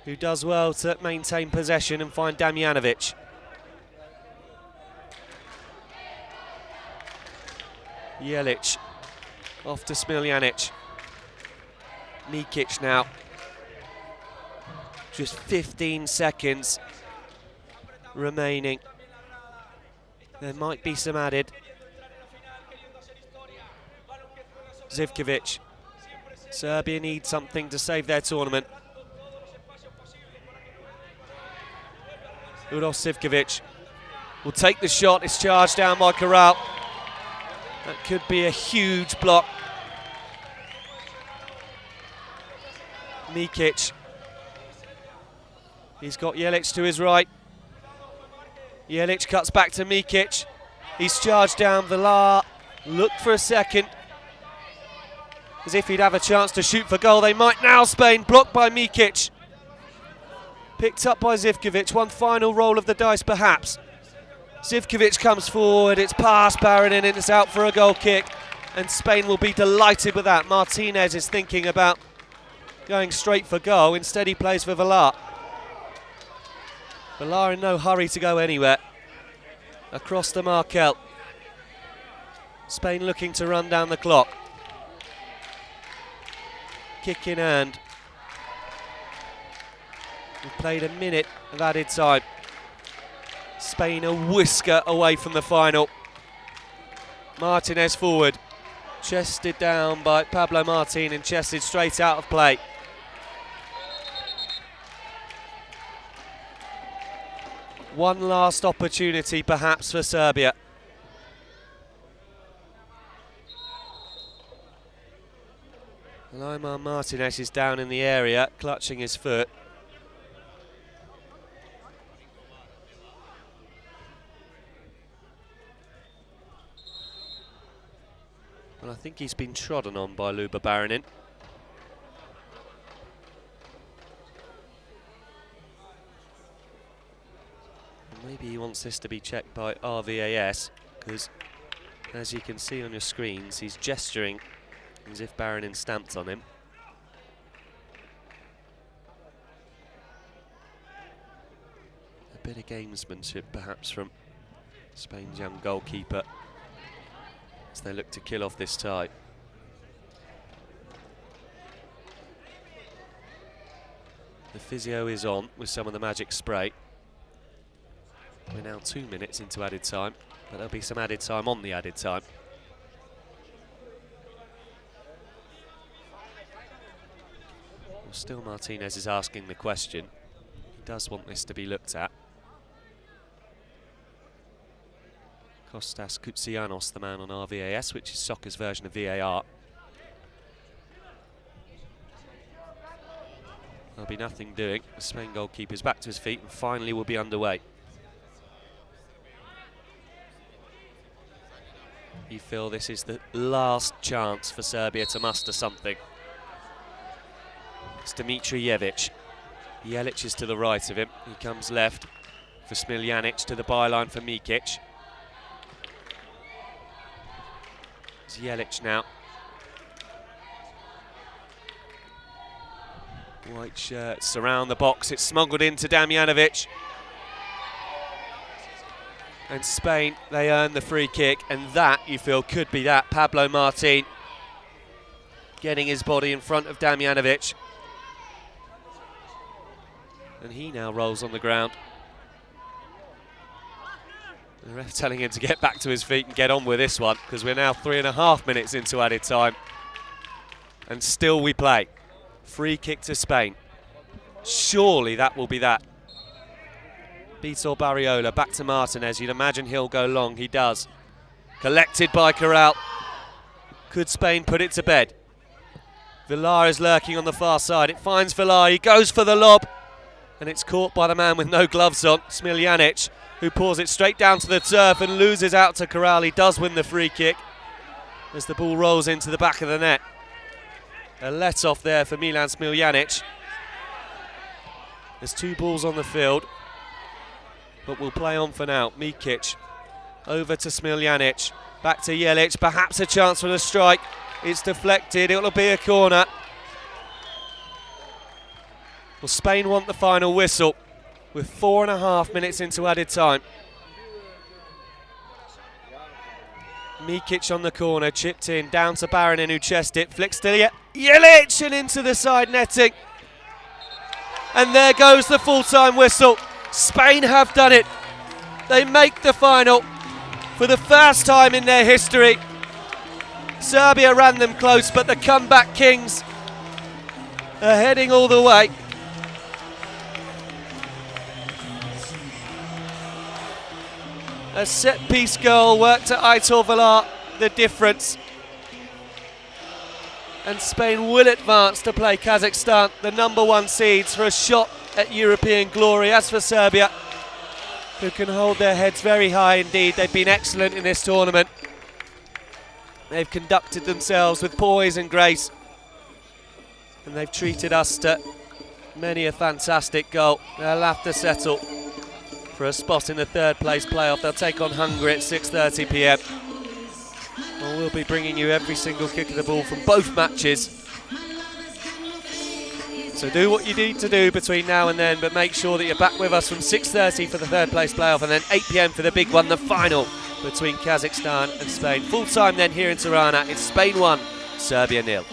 who does well to maintain possession and find Damjanovic. Jelic off to Smiljanic. Mikic now. Just 15 seconds remaining. There might be some added. Zivkovic. Serbia need something to save their tournament. Uros Sivkovic will take the shot. It's charged down by Corral. That could be a huge block. Mikic. He's got Jelic to his right. Jelic cuts back to Mikic. He's charged down. Vilar looked for a second, as if he'd have a chance to shoot for goal. They might now. Spain blocked by Mikic. Picked up by Zivkovic. One final roll of the dice perhaps. Zivkovic comes forward. It's past Baranin and it's out for a goal kick. And Spain will be delighted with that. Martinez is thinking about going straight for goal. Instead he plays for Vilar. Vilar in no hurry to go anywhere. Across the Markel. Spain looking to run down the clock. Kick in hand. We've played a minute of added time. Spain a whisker away from the final. Martinez forward. Chested down by Pablo Martin and chested straight out of play. One last opportunity perhaps for Serbia. Laimar Martinez is down in the area, clutching his foot. And I think he's been trodden on by Luba Baranin. Maybe he wants this to be checked by RVAS, because as you can see on your screens, he's gesturing as if Baranin stamped on him. A bit of gamesmanship perhaps from Spain's young goalkeeper as they look to kill off this tie. The physio is on with some of the magic spray. We're now 2 minutes into added time, but there'll be some added time on the added time. Well, still Martinez is asking the question. He does want this to be looked at. Kostas Koutsianos, the man on RVAS, which is soccer's version of VAR. There'll be nothing doing. The Spain goalkeeper's back to his feet and finally will be underway. You feel this is the last chance for Serbia to muster something. It's Dimitrijevic. Jelic is to the right of him. He comes left for Smiljanic, to the byline for Mikic. It's Jelic now. White shirts surround the box. It's smuggled into Damjanovic. And Spain, they earn the free kick, and that, you feel, could be that. Pablo Martin getting his body in front of Damjanovic. And he now rolls on the ground. The ref telling him to get back to his feet and get on with this one, because we're now 3.5 minutes into added time. And still we play. Free kick to Spain. Surely that will be that. Vitor Barriola, back to Martinez. You'd imagine he'll go long. He does. Collected by Corral. Could Spain put it to bed? Vilar is lurking on the far side. It finds Vilar. He goes for the lob. And it's caught by the man with no gloves on, Smiljanic, who pours it straight down to the turf and loses out to Corral. He does win the free kick as the ball rolls into the back of the net. A let-off there for Milan Smiljanic. There's 2 balls on the field, but we'll play on for now. Mikic over to Smiljanic, back to Jelic, perhaps a chance for the strike. It's deflected, it'll be a corner. Well, Spain want the final whistle with 4.5 minutes into added time. Mikic on the corner, chipped in, down to Baranin who chested it, flicks to Jelic and into the side netting. And there goes the full-time whistle. Spain have done it. They make the final for the first time in their history. Serbia ran them close, but the comeback kings are heading all the way. A set-piece goal worked at Aitor Villar, the difference. And Spain will advance to play Kazakhstan, the #1 seeds, for a shot at European glory. As for Serbia, who can hold their heads very high indeed, they've been excellent in this tournament. They've conducted themselves with poise and grace, and they've treated us to many a fantastic goal. They'll have to settle for a spot in the third place playoff. They'll take on Hungary at 6:30 p.m. And we'll be bringing you every single kick of the ball from both matches. So do what you need to do between now and then, but make sure that you're back with us from 6:30 for the third place playoff, and then 8 p.m. for the big one, the final between Kazakhstan and Spain. Full time then here in Tirana. It's Spain 1, Serbia 0.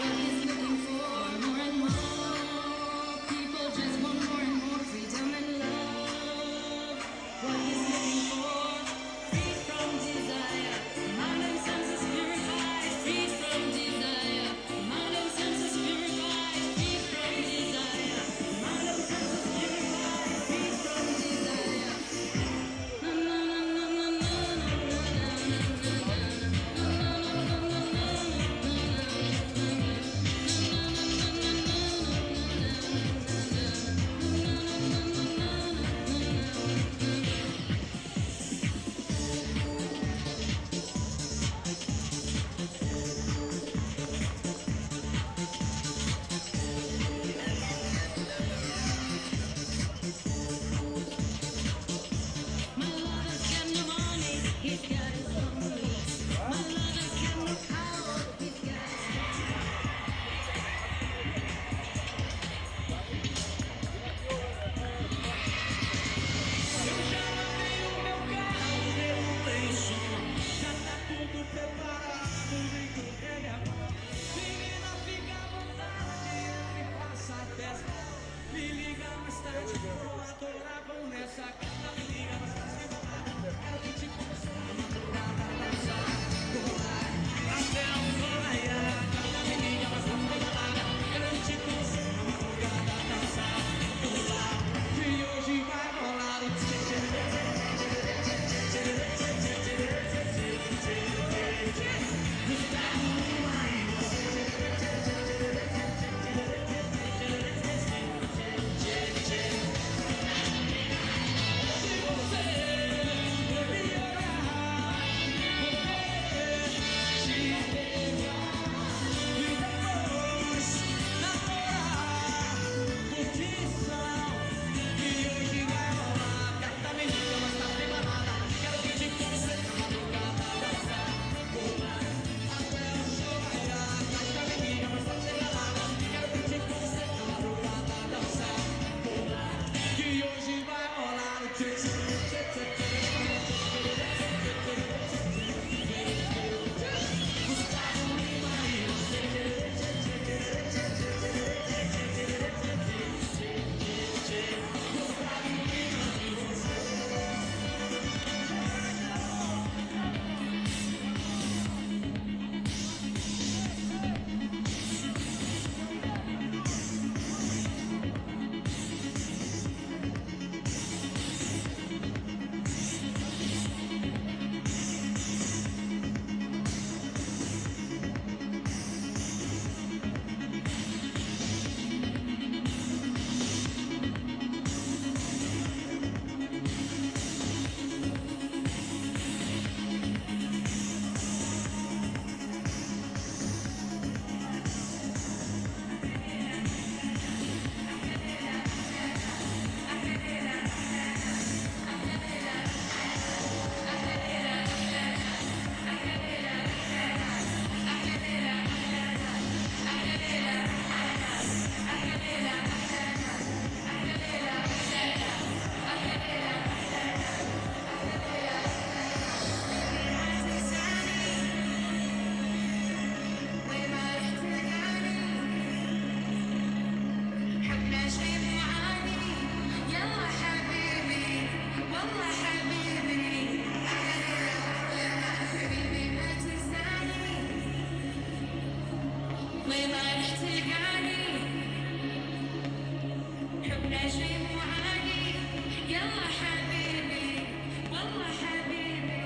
يلا حبيبي والله حبيبي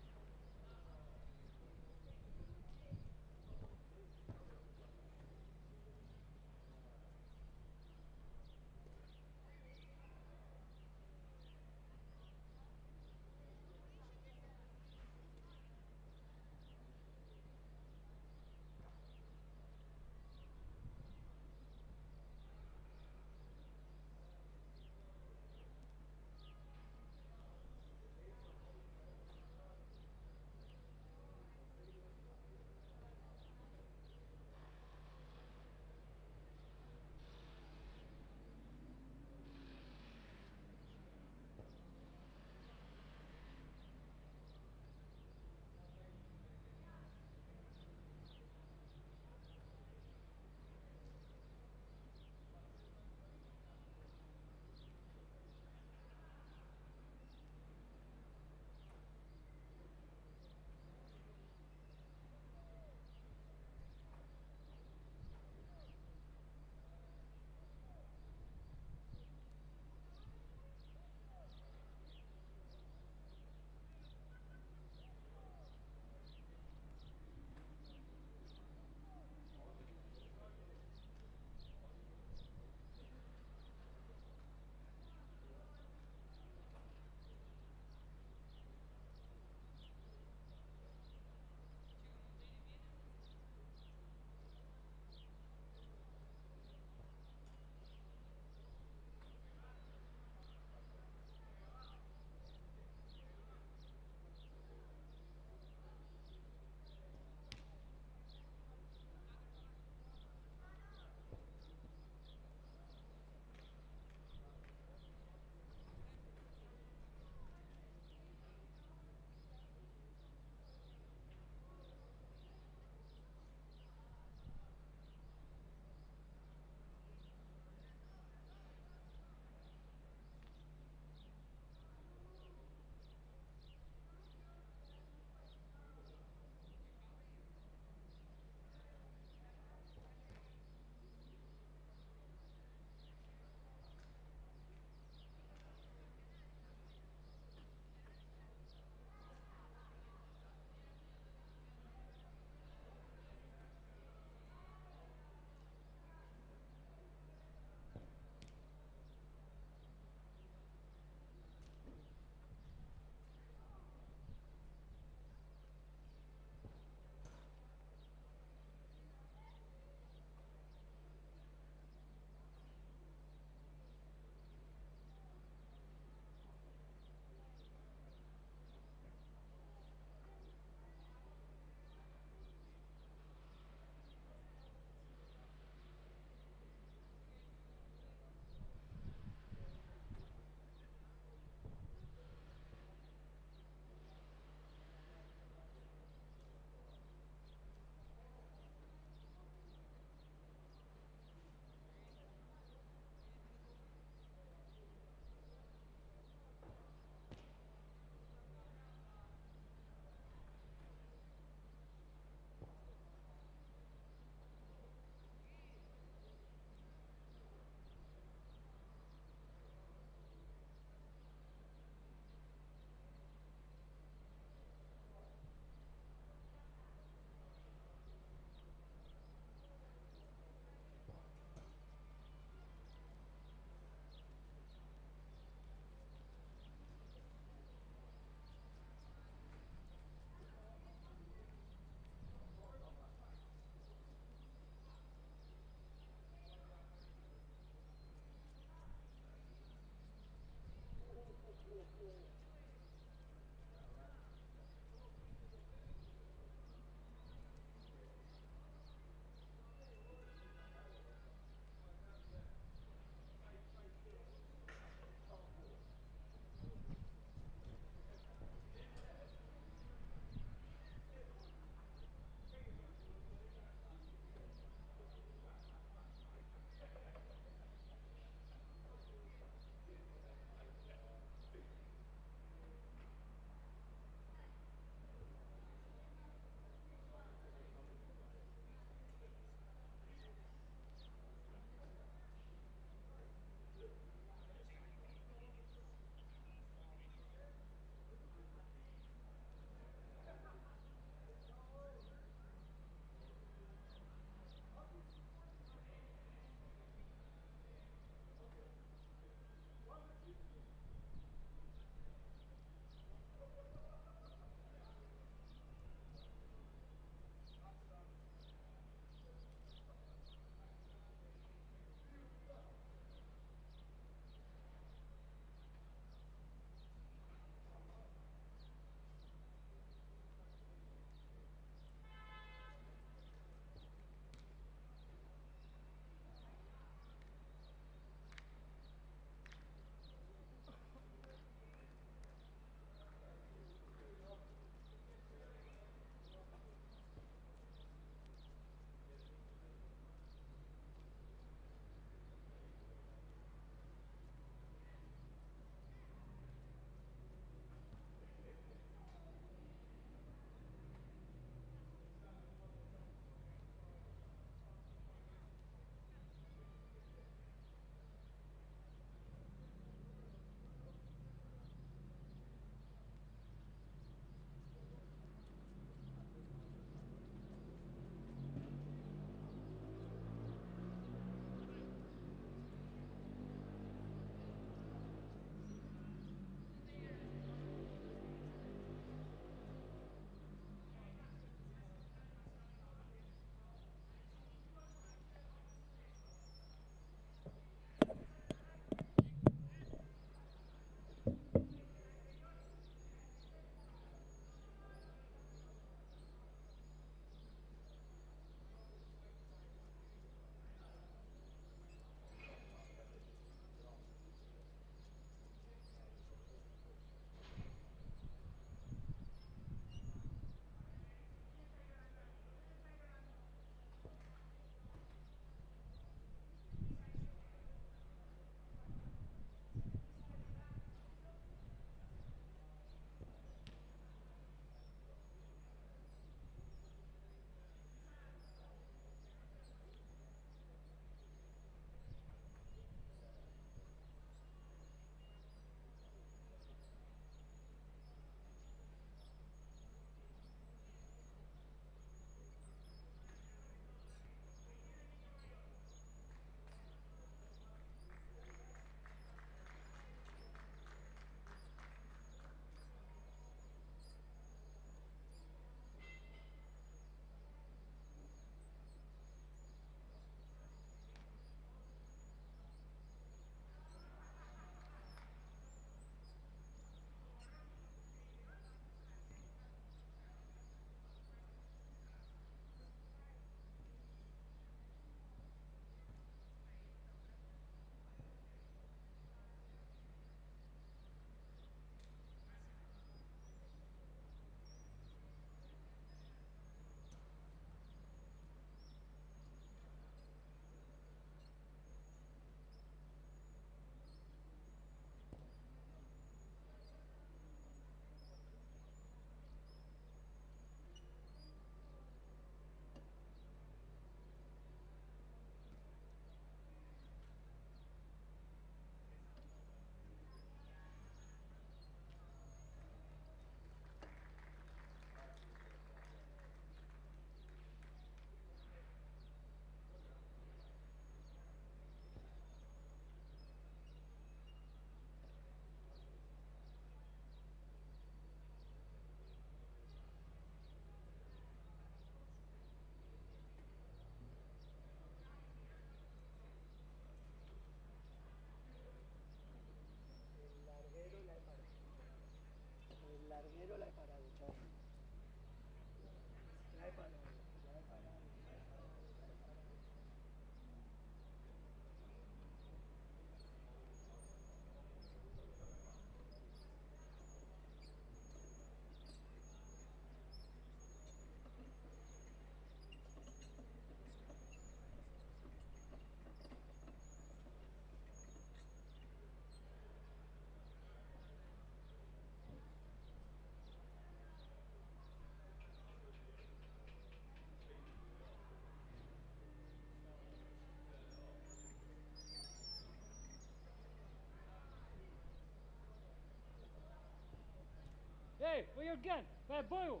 Ej, vad gör Gan? Vad är boju?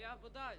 Ja, boдай.